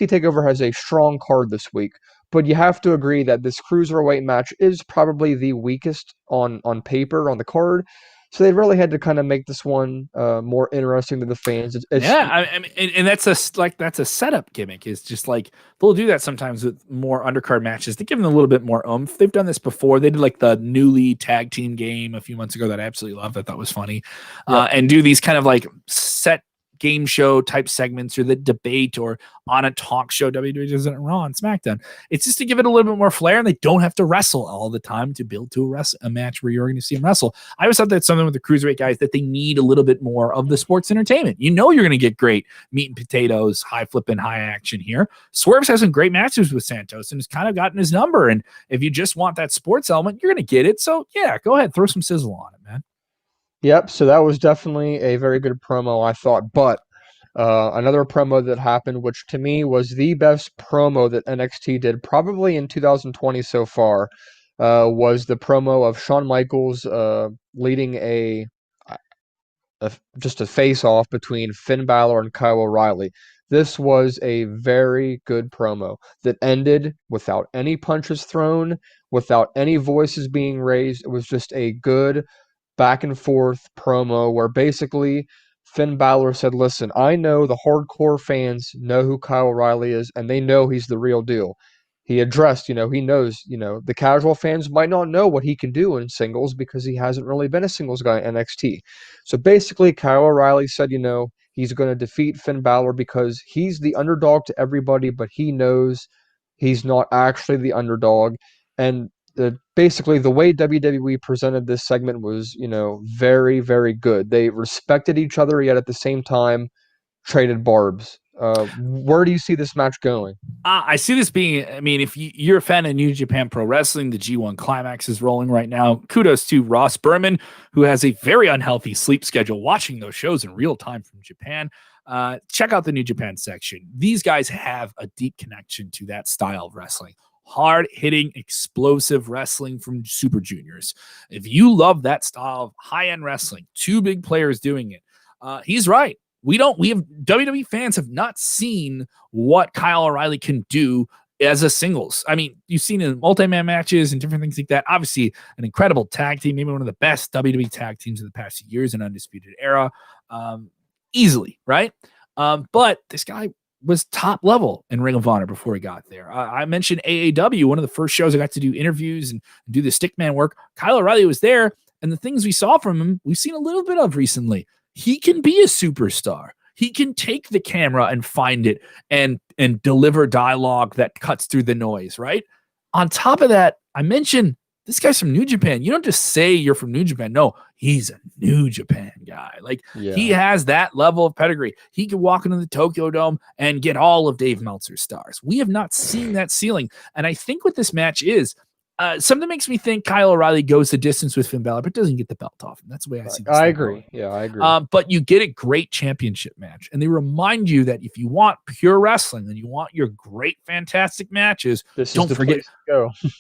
TakeOver has a strong card this week, but you have to agree that this cruiserweight match is probably the weakest on paper on the card. So they really had to kind of make this one more interesting to the fans. I mean, and that's a setup gimmick. Is just like they'll do that sometimes with more undercard matches to give them a little bit more oomph. They've done this before. They did like the newly tag team game a few months ago that I absolutely loved. I thought was funny, and do these kind of like set game show type segments or the debate or on a talk show. WWE does it Raw and SmackDown. It's just to give it a little bit more flair, and they don't have to wrestle all the time to build to a match where you're going to see them wrestle. I always thought that's something with the cruiserweight guys that they need a little bit more of the sports entertainment. You're going to get great meat and potatoes, high flipping, high action here. Swerve's has some great matches with Santos and has kind of gotten his number. And if you just want that sports element, you're going to get it. So yeah, go ahead, throw some sizzle on it, man. Yep, so that was definitely a very good promo, I thought. But another promo that happened, which to me was the best promo that NXT did probably in 2020 so far, was the promo of Shawn Michaels leading just a face-off between Finn Balor and Kyle O'Reilly. This was a very good promo that ended without any punches thrown, without any voices being raised. It was just a good back and forth promo where basically Finn Balor said, listen, I know the hardcore fans know who Kyle O'Reilly is and they know he's the real deal. He addressed, he knows, the casual fans might not know what he can do in singles because he hasn't really been a singles guy in NXT. So basically Kyle O'Reilly said, He's going to defeat Finn Balor because he's the underdog to everybody, but he knows he's not actually the underdog. And basically, the way WWE presented this segment was, very, very good. They respected each other, yet at the same time traded barbs. Where do you see this match going? I see this being, I mean, if you're a fan of New Japan Pro Wrestling, the G1 Climax is rolling right now. Kudos to Ross Berman, who has a very unhealthy sleep schedule, watching those shows in real time from Japan. Check out the New Japan section. These guys have a deep connection to that style of wrestling. Hard-hitting, explosive wrestling from Super Juniors. If you love that style of high-end wrestling, two big players doing it, he's right. WWE fans have not seen what Kyle O'Reilly can do as a singles. I mean, you've seen in multi-man matches and different things like that. Obviously, an incredible tag team, maybe one of the best WWE tag teams of the past few years in Undisputed Era. Easily, right? But this guy was top level in Ring of Honor before he got there. I mentioned AEW, one of the first shows I got to do interviews and do the stickman work. Kyle O'Reilly was there, and the things we saw from him, we've seen a little bit of recently. He can be a superstar. He can take the camera and find it and deliver dialogue that cuts through the noise, right? On top of that, I mentioned this guy's from New Japan. You don't just say you're from New Japan. No, he's a New Japan guy. He has that level of pedigree. He could walk into the Tokyo Dome and get all of Dave Meltzer's stars. We have not seen that ceiling. And I think what this match is, something makes me think Kyle O'Reilly goes the distance with Finn Balor, but doesn't get the belt off him. That's the way I see this. I agree. Yeah, I agree. But you get a great championship match. And they remind you that if you want pure wrestling and you want your great, fantastic matches, don't forget.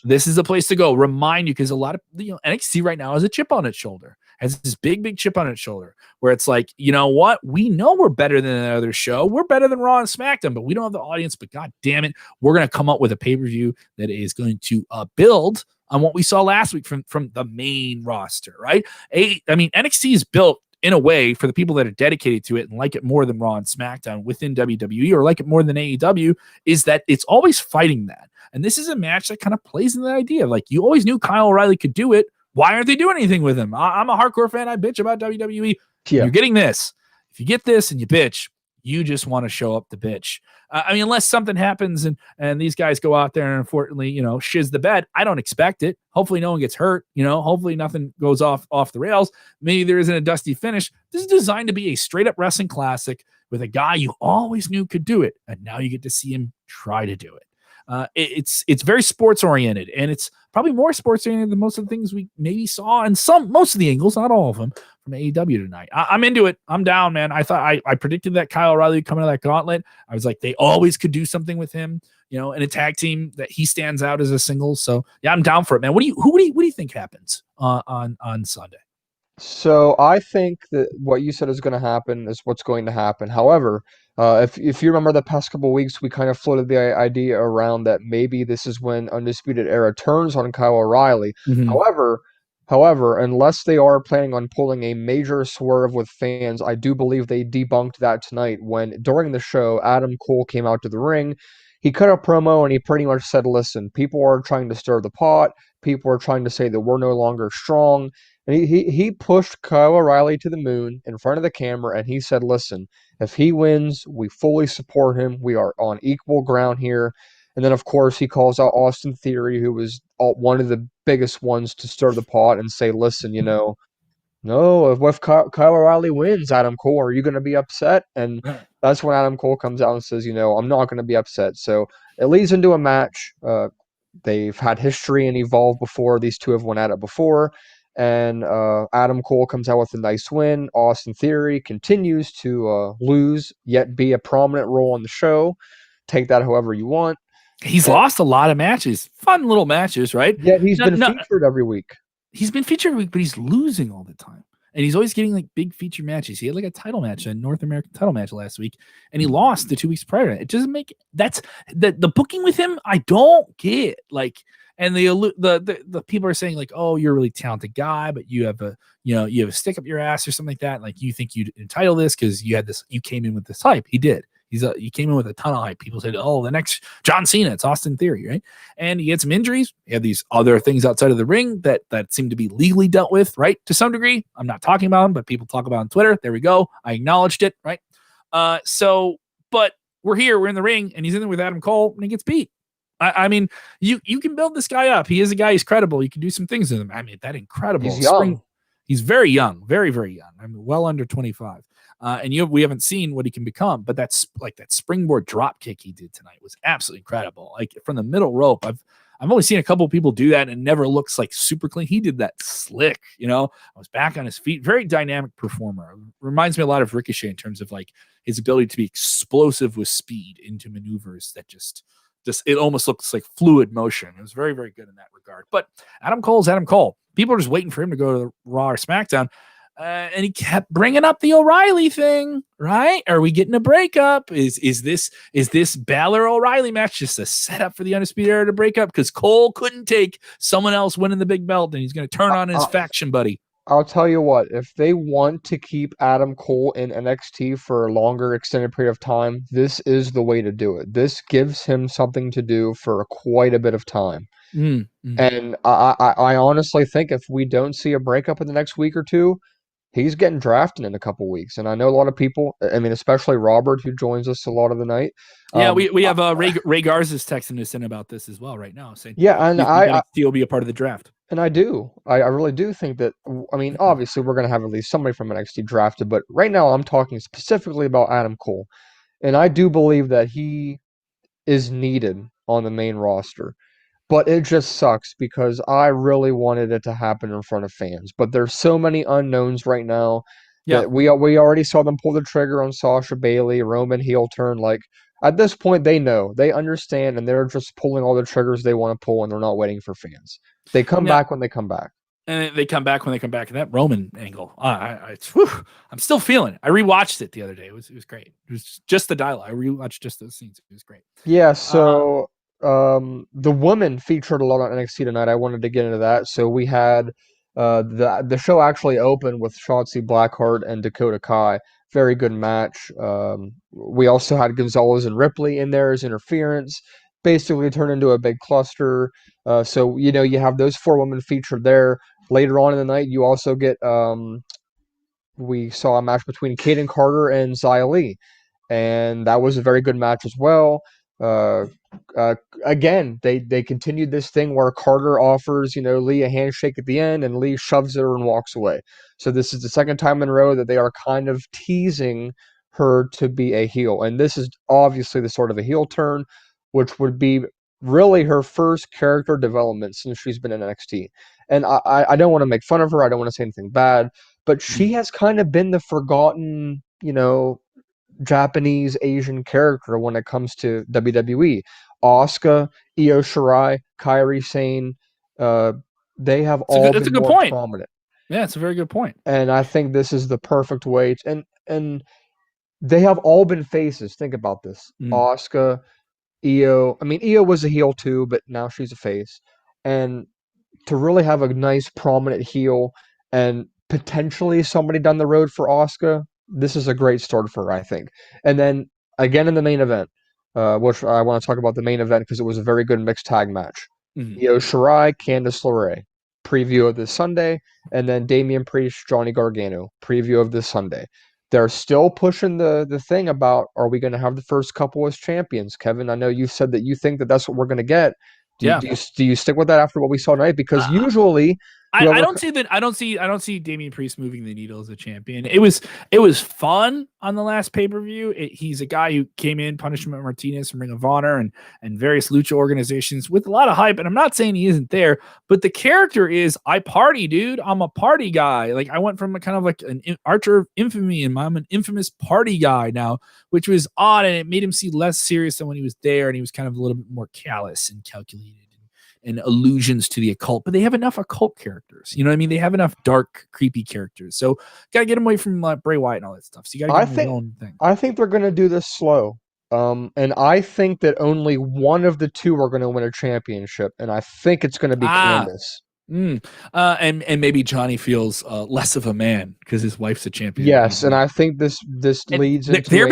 This is the place to go. Remind you, because a lot of NXT right now has a chip on its shoulder. Has this big chip on its shoulder where it's like, you know what? We know we're better than another show. We're better than Raw and SmackDown, but we don't have the audience. But God damn it, we're going to come up with a pay-per-view that is going to build on what we saw last week from the main roster, right? NXT is built in a way for the people that are dedicated to it and like it more than Raw and SmackDown within WWE, or like it more than AEW, is that it's always fighting that. And this is a match that kind of plays in that idea. Like, you always knew Kyle O'Reilly could do it. Why aren't they doing anything with him? I'm a hardcore fan. I bitch about WWE. Yeah. You're getting this. If you get this and you bitch, you just want to show up to bitch. Unless something happens and these guys go out there and unfortunately, shiz the bed. I don't expect it. Hopefully no one gets hurt. Hopefully nothing goes off the rails. Maybe there isn't a dusty finish. This is designed to be a straight up wrestling classic with a guy you always knew could do it. And now you get to see him try to do it. It's very sports oriented, and it's probably more sports oriented than most of the things we maybe saw, and most of the angles, not all of them, from AEW tonight. I'm into it. I'm down, man. I thought I predicted that Kyle O'Reilly would come out of that gauntlet. I was like, they always could do something with him, in a tag team that he stands out as a single. So yeah, I'm down for it, man. What do you think happens on Sunday? So I think that what you said is going to happen is what's going to happen. However, if you remember the past couple of weeks, we kind of floated the idea around that maybe this is when Undisputed Era turns on Kyle O'Reilly. Mm-hmm. However, unless they are planning on pulling a major swerve with fans, I do believe they debunked that tonight when, during the show, Adam Cole came out to the ring. He cut a promo and he pretty much said, listen, people are trying to stir the pot. People are trying to say that we're no longer strong. And he pushed Kyle O'Reilly to the moon in front of the camera, and he said, listen, if he wins, we fully support him. We are on equal ground here. And then, of course, he calls out Austin Theory, who was one of the biggest ones to stir the pot and say, listen, no, if Kyle O'Reilly wins, Adam Cole, are you going to be upset? And that's when Adam Cole comes out and says, I'm not going to be upset. So it leads into a match. They've had history and evolved before. These two have went at it before. And Adam Cole comes out with a nice win. Austin Theory continues to lose, yet be a prominent role on the show. Take that however you want. He's lost a lot of matches. Fun little matches, right? Yeah, he's been featured every week. He's been featured every week, but he's losing all the time. And he's always getting like big feature matches. He had like a title match, a North American title match last week, and he lost the 2 weeks prior. It doesn't make that's the booking with him. I don't get and the people are saying like, oh, you're a really talented guy, but you have a stick up your ass or something like that. Like you think you'd entitle this because you came in with this hype. He did. He came in with a ton of hype. People said, oh, the next John Cena, it's Austin Theory, right? And he had some injuries. He had these other things outside of the ring that seemed to be legally dealt with, right? To some degree. I'm not talking about them, but people talk about it on Twitter. There we go. I acknowledged it, right? But we're here, we're in the ring, and he's in there with Adam Cole, and he gets beat. I mean, you can build this guy up. He is a guy, he's credible. You can do some things with him. I mean, that incredible He's young. He's very young, very, very young. I mean, well under 25. And we haven't seen what he can become, but that's like that springboard drop kick he did tonight was absolutely incredible. Like from the middle rope, I've only seen a couple of people do that, and it never looks like super clean. He did that slick, I was back on his feet. Very dynamic performer. Reminds me a lot of Ricochet in terms of like his ability to be explosive with speed into maneuvers that just it almost looks like fluid motion. It was very, very good in that regard. But Adam Cole's Adam Cole. People are just waiting for him to go to the Raw or SmackDown. And he kept bringing up the O'Reilly thing, right? Are we getting a breakup? Is this Balor O'Reilly match just a setup for the Undisputed Era to break up? Because Cole couldn't take someone else winning the big belt, and he's going to turn on his faction buddy. I'll tell you what, if they want to keep Adam Cole in NXT for a longer extended period of time, this is the way to do it. This gives him something to do for quite a bit of time. Mm-hmm. And I honestly think if we don't see a breakup in the next week or two, he's getting drafted in a couple weeks. And I know a lot of people, I mean, especially Robert, who joins us a lot of the night. Yeah, we have Ray Garza's texting us in about this as well right now, saying he'll be a part of the draft. And I do. I really do think that, I mean, obviously we're going to have at least somebody from NXT drafted, but right now I'm talking specifically about Adam Cole. And I do believe that he is needed on the main roster. But it just sucks because I really wanted it to happen in front of fans. But there's so many unknowns right now that we already saw them pull the trigger on Sasha Bailey, Roman heel turn. Like, at this point, they know. They understand, and they're just pulling all the triggers they want to pull, and they're not waiting for fans. They come back when they come back. And they come back when they come back. And that Roman angle, I'm still feeling it. I rewatched it the other day. It was great. It was just the dialogue. I rewatched just those scenes. It was great. Yeah, so the woman featured a lot on NXT tonight. I wanted to get into that. So we had the show actually opened with Shotzi Blackheart and Dakota Kai. Very good match. We also had Gonzalez and Ripley in there as interference. Basically turned into a big cluster. So, you have those 4 women featured there. Later on in the night, you also get, we saw a match between Kaden Carter and Xia Li. And that was a very good match as well. Again, they continued this thing where Carter offers, Lee a handshake at the end, and Lee shoves her and walks away. So this is the second time in a row that they are kind of teasing her to be a heel. And this is obviously the sort of a heel turn, which would be really her first character development since she's been in NXT. And I don't want to make fun of her. I don't want to say anything bad, but she has kind of been the forgotten, Japanese Asian character when it comes to WWE. Asuka, Io Shirai, Kairi Sane, they have all been more prominent. Yeah, it's a very good point. And I think this is the perfect way and they have all been faces. Think about this. Asuka, Io. I mean, Io was a heel too, but now she's a face. And to really have a nice prominent heel and potentially somebody down the road for Asuka, this is a great start for her, I think. And then again in the main event, which I want to talk about the main event because it was a very good mixed tag match. Io Shirai, Candice LeRae, preview of this Sunday, and then Damian Priest, Johnny Gargano, preview of this Sunday. They're still pushing the thing about, are we going to have the first couple as champions? Kevin, I know you said that you think that that's what we're going to get. Do you stick with that after what we saw tonight? Because usually I don't see that. I don't see Damian Priest moving the needle as a champion. It was fun on the last pay-per-view. He's a guy who came in, Punishment Martinez from Ring of Honor and various lucha organizations with a lot of hype. And I'm not saying he isn't there, but the character is, I party, dude. I'm a party guy. Like I went from a kind of like an Archer of Infamy, and I'm an infamous party guy now, which was odd, and it made him seem less serious than when he was there, and he was kind of a little bit more callous and calculated. And allusions to the occult, but they have enough occult characters. You know what I mean? They have enough dark, creepy characters. So gotta get them away from Bray Wyatt and all that stuff. So you gotta get their own thing. I think they're gonna do this slow. And I think that only one of the two are gonna win a championship, and I think it's gonna be Candice. And maybe Johnny feels less of a man because his wife's a champion. Yes, and I think this leads into they're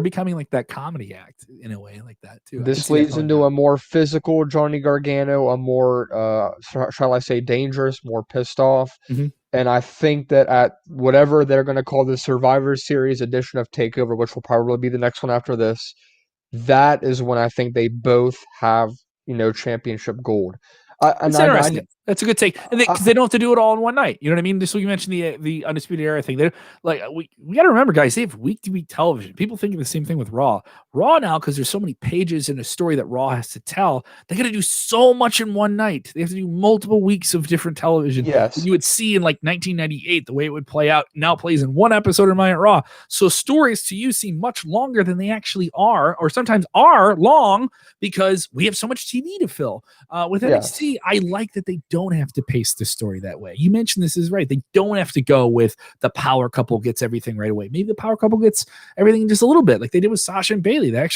becoming like that comedy act in a way like that too. This leads into a more physical Johnny Gargano, a more shall I say dangerous, more pissed off. Mm-hmm. And I think that at whatever they're going to call the Survivor Series edition of Takeover, which will probably be the next one after this, that is when I think they both have, championship gold. It's interesting. That's a good take, and because they don't have to do it all in one night. You know what I mean? Just so you mentioned the Undisputed Era thing. They're like, we got to remember, guys. They have week-to-week television. People think of the same thing with Raw. Raw now, because there's so many pages in a story that Raw has to tell. They got to do so much in one night. They have to do multiple weeks of different television. Yes, you would see in like 1998 the way it would play out. Now plays in one episode of Monday Night Raw. So stories to you seem much longer than they actually are, or sometimes are long because we have so much TV to fill. With NXT, I like that they don't have to pace the story that way. You mentioned this is right. They don't have to go with the power couple gets everything right away. Maybe the power couple gets everything in just a little bit, like they did with Sasha and Bayley. They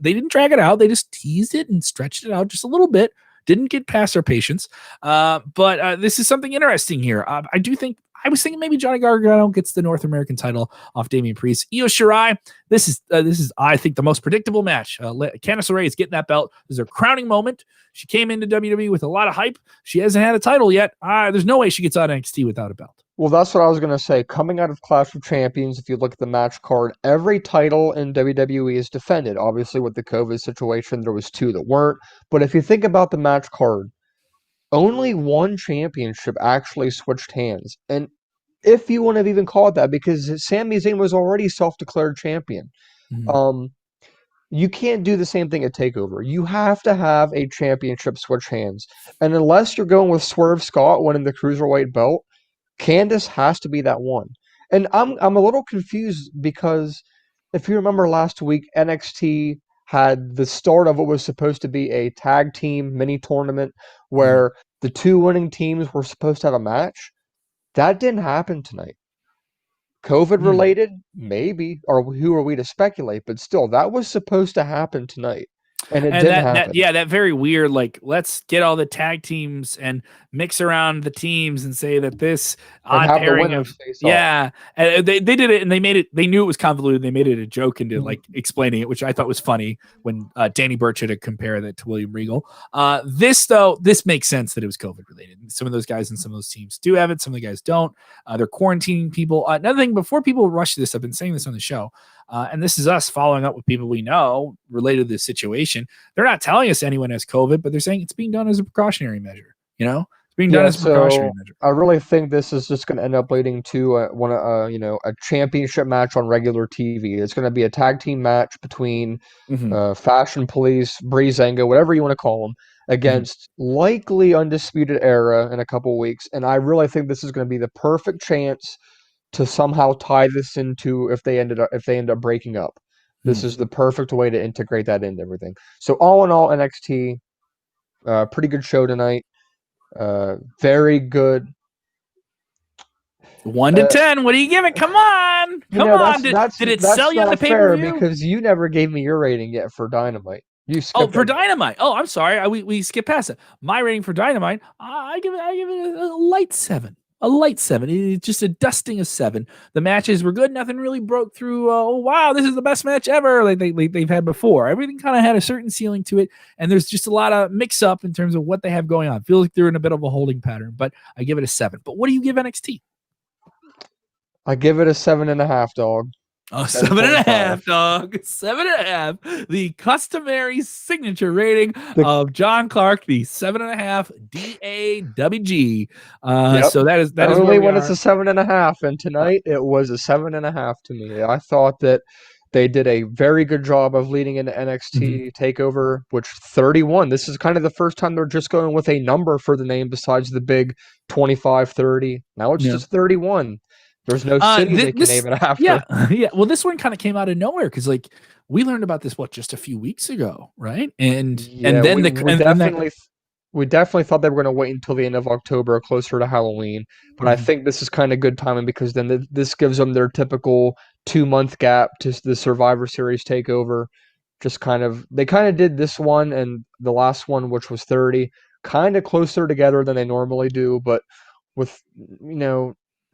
didn't drag it out. They just teased it and stretched it out just a little bit. Didn't get past their patience. But this is something interesting here. I was thinking maybe Johnny Gargano gets the North American title off Damian Priest. Io Shirai, this is I think the most predictable match. Candice LeRae is getting that belt. This is her crowning moment. She came into WWE with a lot of hype. She hasn't had a title yet. There's no way she gets out of NXT without a belt. Well, that's what I was going to say. Coming out of Clash of Champions, if you look at the match card, every title in WWE is defended. Obviously, with the COVID situation, there was 2 that weren't. But if you think about the match card, only one championship actually switched hands. And if you want to even call it that, because Sami Zayn was already self-declared champion. Mm-hmm. You can't do the same thing at TakeOver. You have to have a championship switch hands. And unless you're going with Swerve Scott winning the Cruiserweight belt, Candice has to be that one. And I'm a little confused because if you remember last week, NXT had the start of what was supposed to be a tag team mini tournament where the 2 winning teams were supposed to have a match. That didn't happen tonight. COVID related, maybe, or who are we to speculate? But still, that was supposed to happen tonight. And it didn't happen. That very weird, like, let's get all the tag teams and mix around the teams and say that this odd pairing of and they did it, and they made it. They knew it was convoluted. They made it a joke into like explaining it, which I thought was funny when Danny Burch had to compare that to William Regal. This makes sense that it was COVID related. Some of those guys and some of those teams do have it. Some of the guys don't. They're quarantining people. Another thing, before people rush to this, I've been saying this on the show. And this is us following up with people we know related to this situation. They're not telling us anyone has COVID, but they're saying it's being done as a precautionary measure. It's being done as a precautionary measure. I really think this is just going to end up leading to a championship match on regular TV. It's going to be a tag team match between Fashion Police, Breezango, whatever you want to call them, against likely Undisputed Era in a couple of weeks. And I really think this is going to be the perfect chance to somehow tie this into if they end up breaking up. This is the perfect way to integrate that into everything. So all in all, NXT, pretty good show tonight. Very good. 1 to 10. What do you give it? Come on. Come on. Did it sell you on the pay-per-view? Because you never gave me your rating yet for Dynamite. For Dynamite. Oh, I'm sorry. We skipped past it. My rating for Dynamite, I give it a light 7. A light 7. It's just a dusting of 7. The matches were good. Nothing really broke through. Oh, wow, this is the best match ever like they've had before. Everything kind of had a certain ceiling to it, and there's just a lot of mix-up in terms of what they have going on. Feels like they're in a bit of a holding pattern, but I give it a 7. But what do you give NXT? I give it a 7.5, dog. Oh, 7.5, dog. 7.5. The customary signature rating of John Clark, the 7.5 DAWG. So that is only when it's a 7.5, and tonight it was a 7.5 to me. I thought that they did a very good job of leading into NXT Takeover, which 31. This is kind of the first time they're just going with a number for the name besides the big 25, 30. Now it's just 31. There's no city they can name it after. Yeah. Well, this one kind of came out of nowhere because, like, we learned about this just a few weeks ago, right? And then we definitely thought they were going to wait until the end of October, close,er to Halloween. But I think this is kind of good timing because then this gives them their typical 2-month gap to the Survivor Series takeover. They kind of did this one and the last one, which was 30. kind of closer together than they normally do, but with,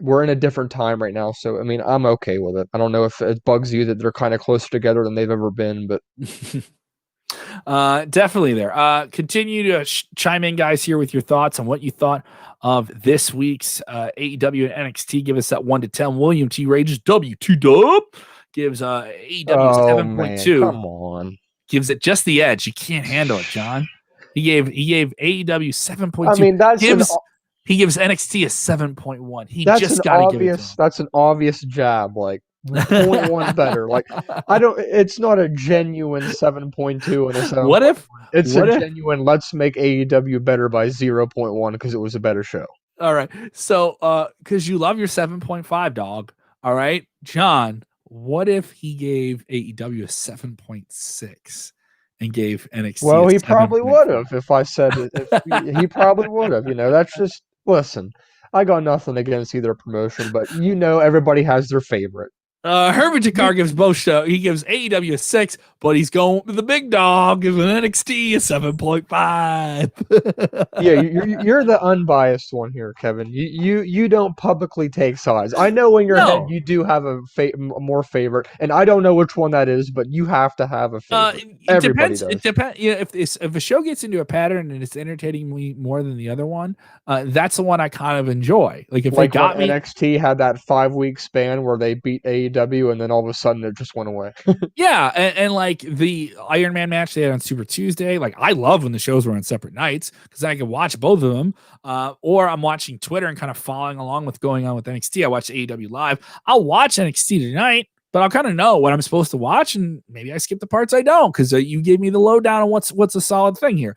we're in a different time right now. So, I mean, I'm okay with it. I don't know if it bugs you that they're kind of closer together than they've ever been, but definitely there. Continue to chime in, guys, here with your thoughts on what you thought of this week's AEW and NXT. Give us that 1 to 10. William T. Rages, W2Dub, gives AEW 7.2. Come on. Gives it just the edge. You can't handle it, John. He gave AEW 7.2. I mean, he gives NXT a 7.1. That's an obvious jab. Like 0.1 better. Like it's not a genuine 7.2 and a 7. What if it's a genuine let's make AEW better by 0.1 because it was a better show. All right. So because you love your 7.5, dog. All right, John. What if he gave AEW a 7.6 and gave NXT? Well, he probably would have if I said it. He probably would have. That's just, listen, I got nothing against either promotion, but everybody has their favorite. Herbert Jakar gives both show. He gives AEW a 6, but he's going with the big dog, giving NXT a 7.5. Yeah, you're the unbiased one here, Kevin. You don't publicly take sides. I know in your head you do have a more favorite, and I don't know which one that is, but you have to have a favorite. Everybody does. It depends. If a show gets into a pattern and it's entertaining me more than the other one, that's the one I kind of enjoy. Like if they got me, NXT had that 5-week span where they beat AEW. And then all of a sudden it just went away. Yeah, and like the Iron Man match they had on Super Tuesday, like I love when the shows were on separate nights because I can watch both of them. Or I'm watching Twitter and kind of following along with going on with NXT. I watch AEW live. I'll watch NXT tonight, but I'll kind of know what I'm supposed to watch, and maybe I skip the parts I don't because you gave me the lowdown on what's a solid thing here.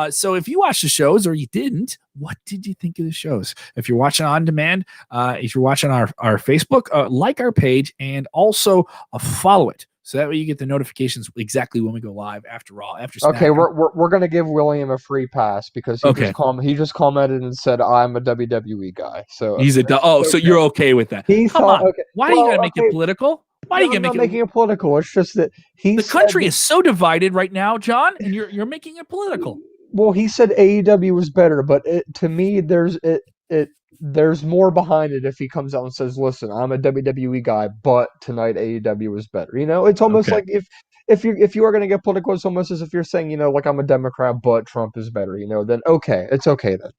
So if you watch the shows or you didn't, what did you think of the shows? If you're watching on demand, if you're watching our Facebook, like our page and also follow it. So that way you get the notifications exactly when we go live after Raw, after SmackDown. Okay, we're gonna give William a free pass because he just commented and said I'm a WWE guy. So he's so you're okay with that? Come on. Okay. Why are you gonna make it political? Why are you gonna make it political? It's just that the country is so divided right now, John, and you're making it political. Well, he said AEW was better, but to me, there's more behind it if he comes out and says, "Listen, I'm a WWE guy, but tonight AEW was better." It's almost like if you are going to get political, it's almost as if you're saying, like I'm a Democrat, but Trump is better. Then okay, it's okay then.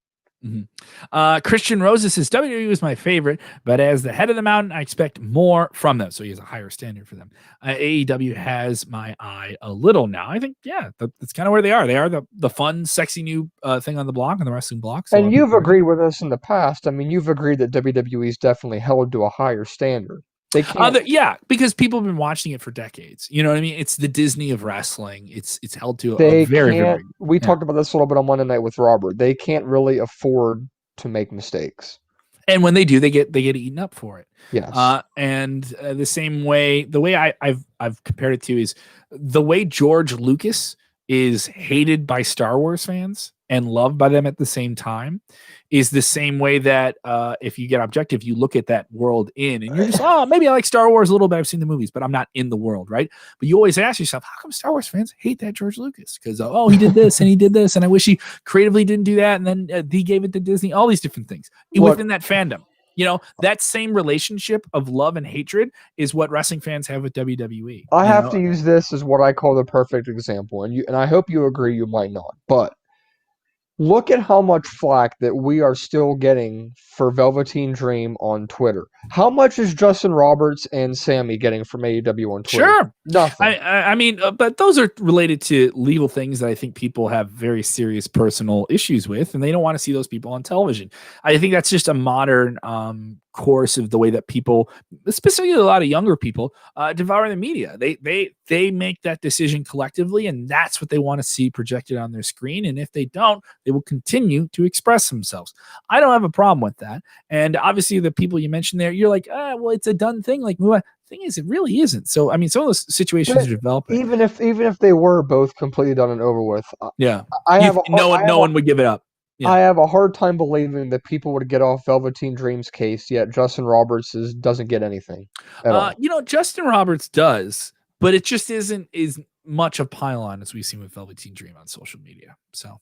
Mm-hmm. Christian Roses says WWE is my favorite, but as the head of the mountain, I expect more from them. So he has a higher standard for them. AEW has my eye a little now. I think, that's kind of where they are. They are the fun, sexy new thing on the block, on the wrestling block. So and you've agreed with us in the past. I mean, you've agreed that WWE is definitely held to a higher standard. They can't. Because people have been watching it for decades. You know what I mean? It's the Disney of wrestling. It's held to a very. We talked about this a little bit on Monday Night with Robert. They can't really afford to make mistakes, and when they do, they get eaten up for it. Yes. And the same way, the way I've compared it to is the way George Lucas is hated by Star Wars fans and loved by them at the same time is the same way that if you get objective, you look at that world and you're just, maybe I like Star Wars a little bit. I've seen the movies, but I'm not in the world, right? But you always ask yourself, how come Star Wars fans hate that George Lucas? Because, he did this and he did this, and I wish he creatively didn't do that, and then he gave it to Disney, all these different things within that fandom. That same relationship of love and hatred is what wrestling fans have with WWE. I have to use this as what I call the perfect example, and I hope you agree. You might not, but look at how much flack that we are still getting for Velveteen Dream on Twitter. How much is Justin Roberts and Sammy getting from AEW on Twitter? Sure. Nothing. I mean, but those are related to legal things that I think people have very serious personal issues with, and they don't want to see those people on television. I think that's just a modern course of the way that people, specifically a lot of younger people, devour the media. They make that decision collectively, and that's what they want to see projected on their screen. And if they don't, they will continue to express themselves. I don't have a problem with that. And obviously, the people you mentioned there, you're like, well, it's a done thing. Like, thing is, it really isn't. So, I mean, some of those situations are developing. Even if they were both completely done and over with, no one would give it up. Yeah. I have a hard time believing that people would get off Velveteen Dream's case, yet Justin Roberts doesn't get anything at all. Justin Roberts does, but it just isn't much of pylon as we've seen with Velveteen Dream on social media. So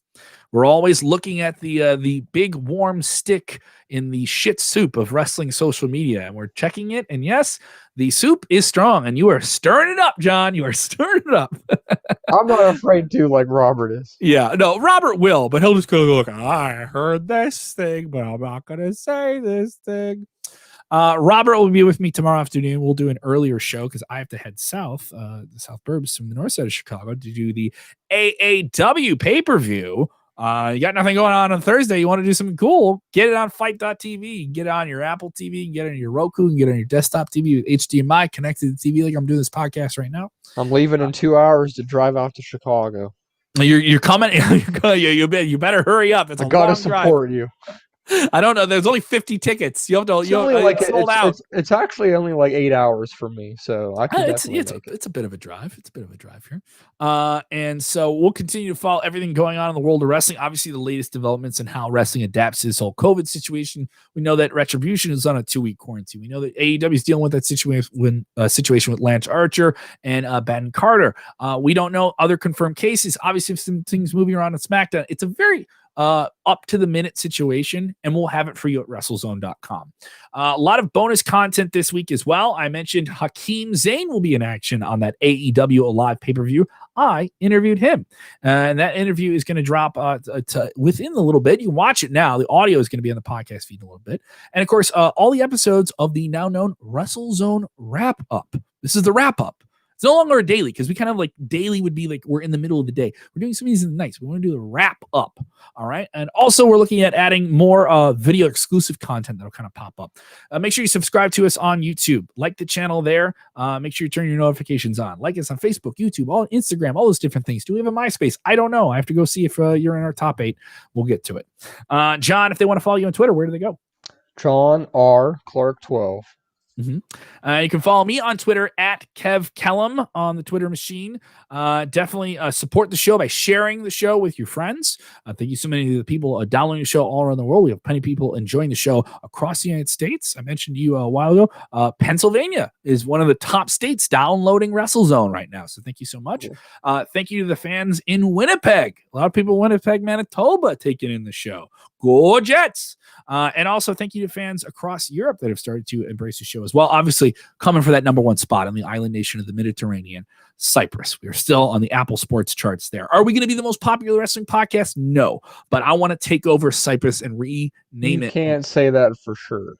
we're always looking at the big warm stick in the shit soup of wrestling social media, and we're checking it. And yes, the soup is strong, and you are stirring it up, John. You are stirring it up. I'm not afraid to, like Robert is. Yeah, no, Robert will, but he'll just go look. I heard this thing, but I'm not gonna say this thing. Robert will be with me tomorrow afternoon. We'll do an earlier show because I have to head south, the South Burbs from the north side of Chicago to do the AAW pay-per-view. You got nothing going on Thursday. You want to do something cool? Get it on fight.tv. Get it on your Apple TV. Get it on your Roku. Get it on your desktop TV with HDMI connected to the TV like I'm doing this podcast right now. I'm leaving in 2 hours to drive out to Chicago. You're coming. You better hurry up. It's I gotta support you. I don't know. There's only 50 tickets. You have to. It's sold out. It's actually only like 8 hours for me, so I can definitely make it. It's a bit of a drive. It's a bit of a drive here. And so we'll continue to follow everything going on in the world of wrestling. Obviously, the latest developments and how wrestling adapts to this whole COVID situation. We know that Retribution is on a 2-week quarantine. We know that AEW is dealing with that situation with Lance Archer and Ben Carter. We don't know other confirmed cases. Obviously, if some things moving around on SmackDown, it's a very up to the minute situation, and we'll have it for you at WrestleZone.com. A lot of bonus content this week as well. I mentioned Hakeem Zayn will be in action on that AEW Alive pay-per-view. I interviewed him, and that interview is going to drop within a little bit. You can watch it now. The audio is going to be on the podcast feed in a little bit. And of course, all the episodes of the now known WrestleZone wrap up. This is the wrap up. It's no longer a daily because we kind of like daily would be like we're in the middle of the day. We're doing some of these in the nights. We want to do the wrap up. All right. And also we're looking at adding more video exclusive content that'll kind of pop up. Make sure you subscribe to us on YouTube. Like the channel there. Make sure you turn your notifications on. Like us on Facebook, YouTube, all Instagram, all those different things. Do we have a MySpace? I don't know. I have to go see if you're in our top 8. We'll get to it. John, if they want to follow you on Twitter, where do they go? John R. Clark 12. Mm-hmm. You can follow me on Twitter at Kev Kellam on the Twitter machine. Definitely support the show by sharing the show with your friends. Thank you so many of the people downloading the show all around the world. We have plenty of people enjoying the show across the United States. I mentioned to you a while ago, Pennsylvania is one of the top states downloading WrestleZone right now. So thank you so much. Thank you to the fans in Winnipeg. A lot of people in Winnipeg, Manitoba taking in the show. Go Jets! And also thank you to fans across Europe that have started to embrace the show as well. Obviously, coming for that number 1 spot on the island nation of the Mediterranean, Cyprus. We are still on the Apple Sports charts there. Are we going to be the most popular wrestling podcast? No. But I want to take over Cyprus and rename it. You can't say that for sure.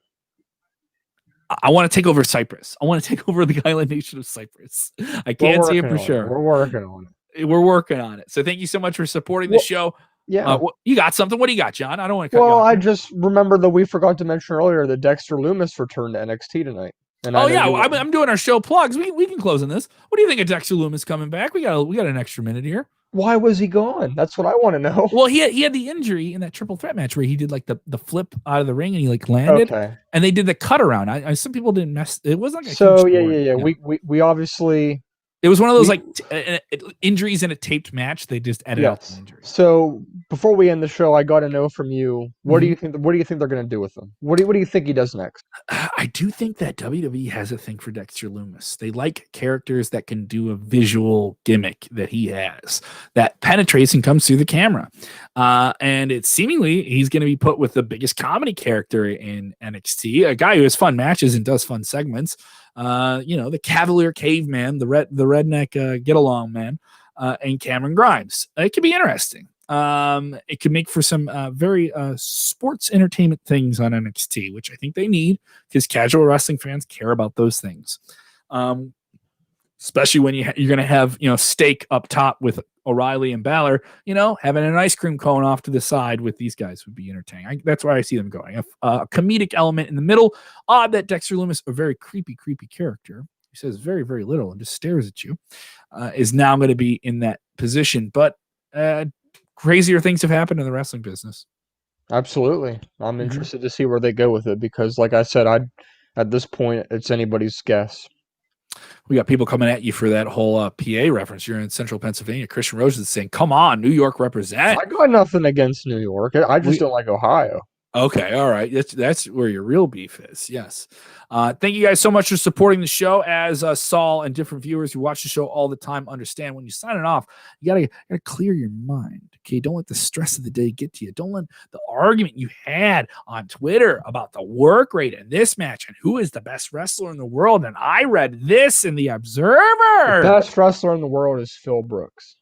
I want to take over Cyprus. I want to take over the island nation of Cyprus. I can't say it for sure. We're working on it. We're working on it. So thank you so much for supporting the show. Yeah. You got something? What do you got, John? I don't want to cut you off. off. I just remember that we forgot to mention earlier that Dexter Lumis returned to NXT tonight. And I'm doing our show plugs. We can close on this. What do you think of Dexter Lumis coming back? We got an extra minute here. Why was he gone? That's what I want to know. Well, he had the injury in that triple threat match where he did like the flip out of the ring and he like landed. Okay. And they did the cut around. Some people didn't mess. It wasn't like yeah. We obviously. It was one of those injuries in a taped match. They just edited out the injuries. So before we end the show, I got to know from you, what do you think? What do you think they're going to do with him? What do you think he does next? I do think that WWE has a thing for Dexter Lumis. They like characters that can do a visual gimmick that he has that penetrates and comes through the camera. And it's seemingly he's going to be put with the biggest comedy character in NXT, a guy who has fun matches and does fun segments. The Cavalier Caveman, the redneck get along man, and Cameron Grimes. It could be interesting. It could make for some very sports entertainment things on NXT, which I think they need because casual wrestling fans care about those things. Especially when you're going to have steak up top with O'Reilly and Balor, having an ice cream cone off to the side with these guys would be entertaining. That's where I see them going. A comedic element in the middle. Odd that Dexter Lumis, a very creepy character, who says very, very little and just stares at you, is now going to be in that position. But crazier things have happened in the wrestling business. Absolutely. I'm interested to see where they go with it because, like I said, at this point, it's anybody's guess. We got people coming at you for that whole PA reference. You're in central Pennsylvania. Christian Rose is saying, come on, New York represent. I got nothing against New York. I just don't like Ohio. Okay, all right. That's where your real beef is. Yes. Thank you guys so much for supporting the show. As Saul and different viewers who watch the show all the time understand, when you sign it off, you gotta clear your mind. Okay, don't let the stress of the day get to you. Don't let the argument you had on Twitter about the work rate in this match and who is the best wrestler in the world. And I read this in the Observer. The best wrestler in the world is Phil Brooks.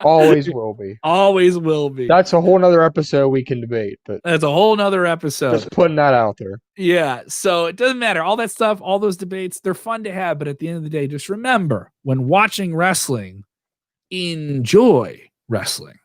Always will be. Always will be. That's a whole nother episode we can debate, but that's a whole nother episode. Just putting that out there. Yeah. So it doesn't matter. All that stuff, all those debates, they're fun to have. But at the end of the day, just remember, when watching wrestling, enjoy wrestling.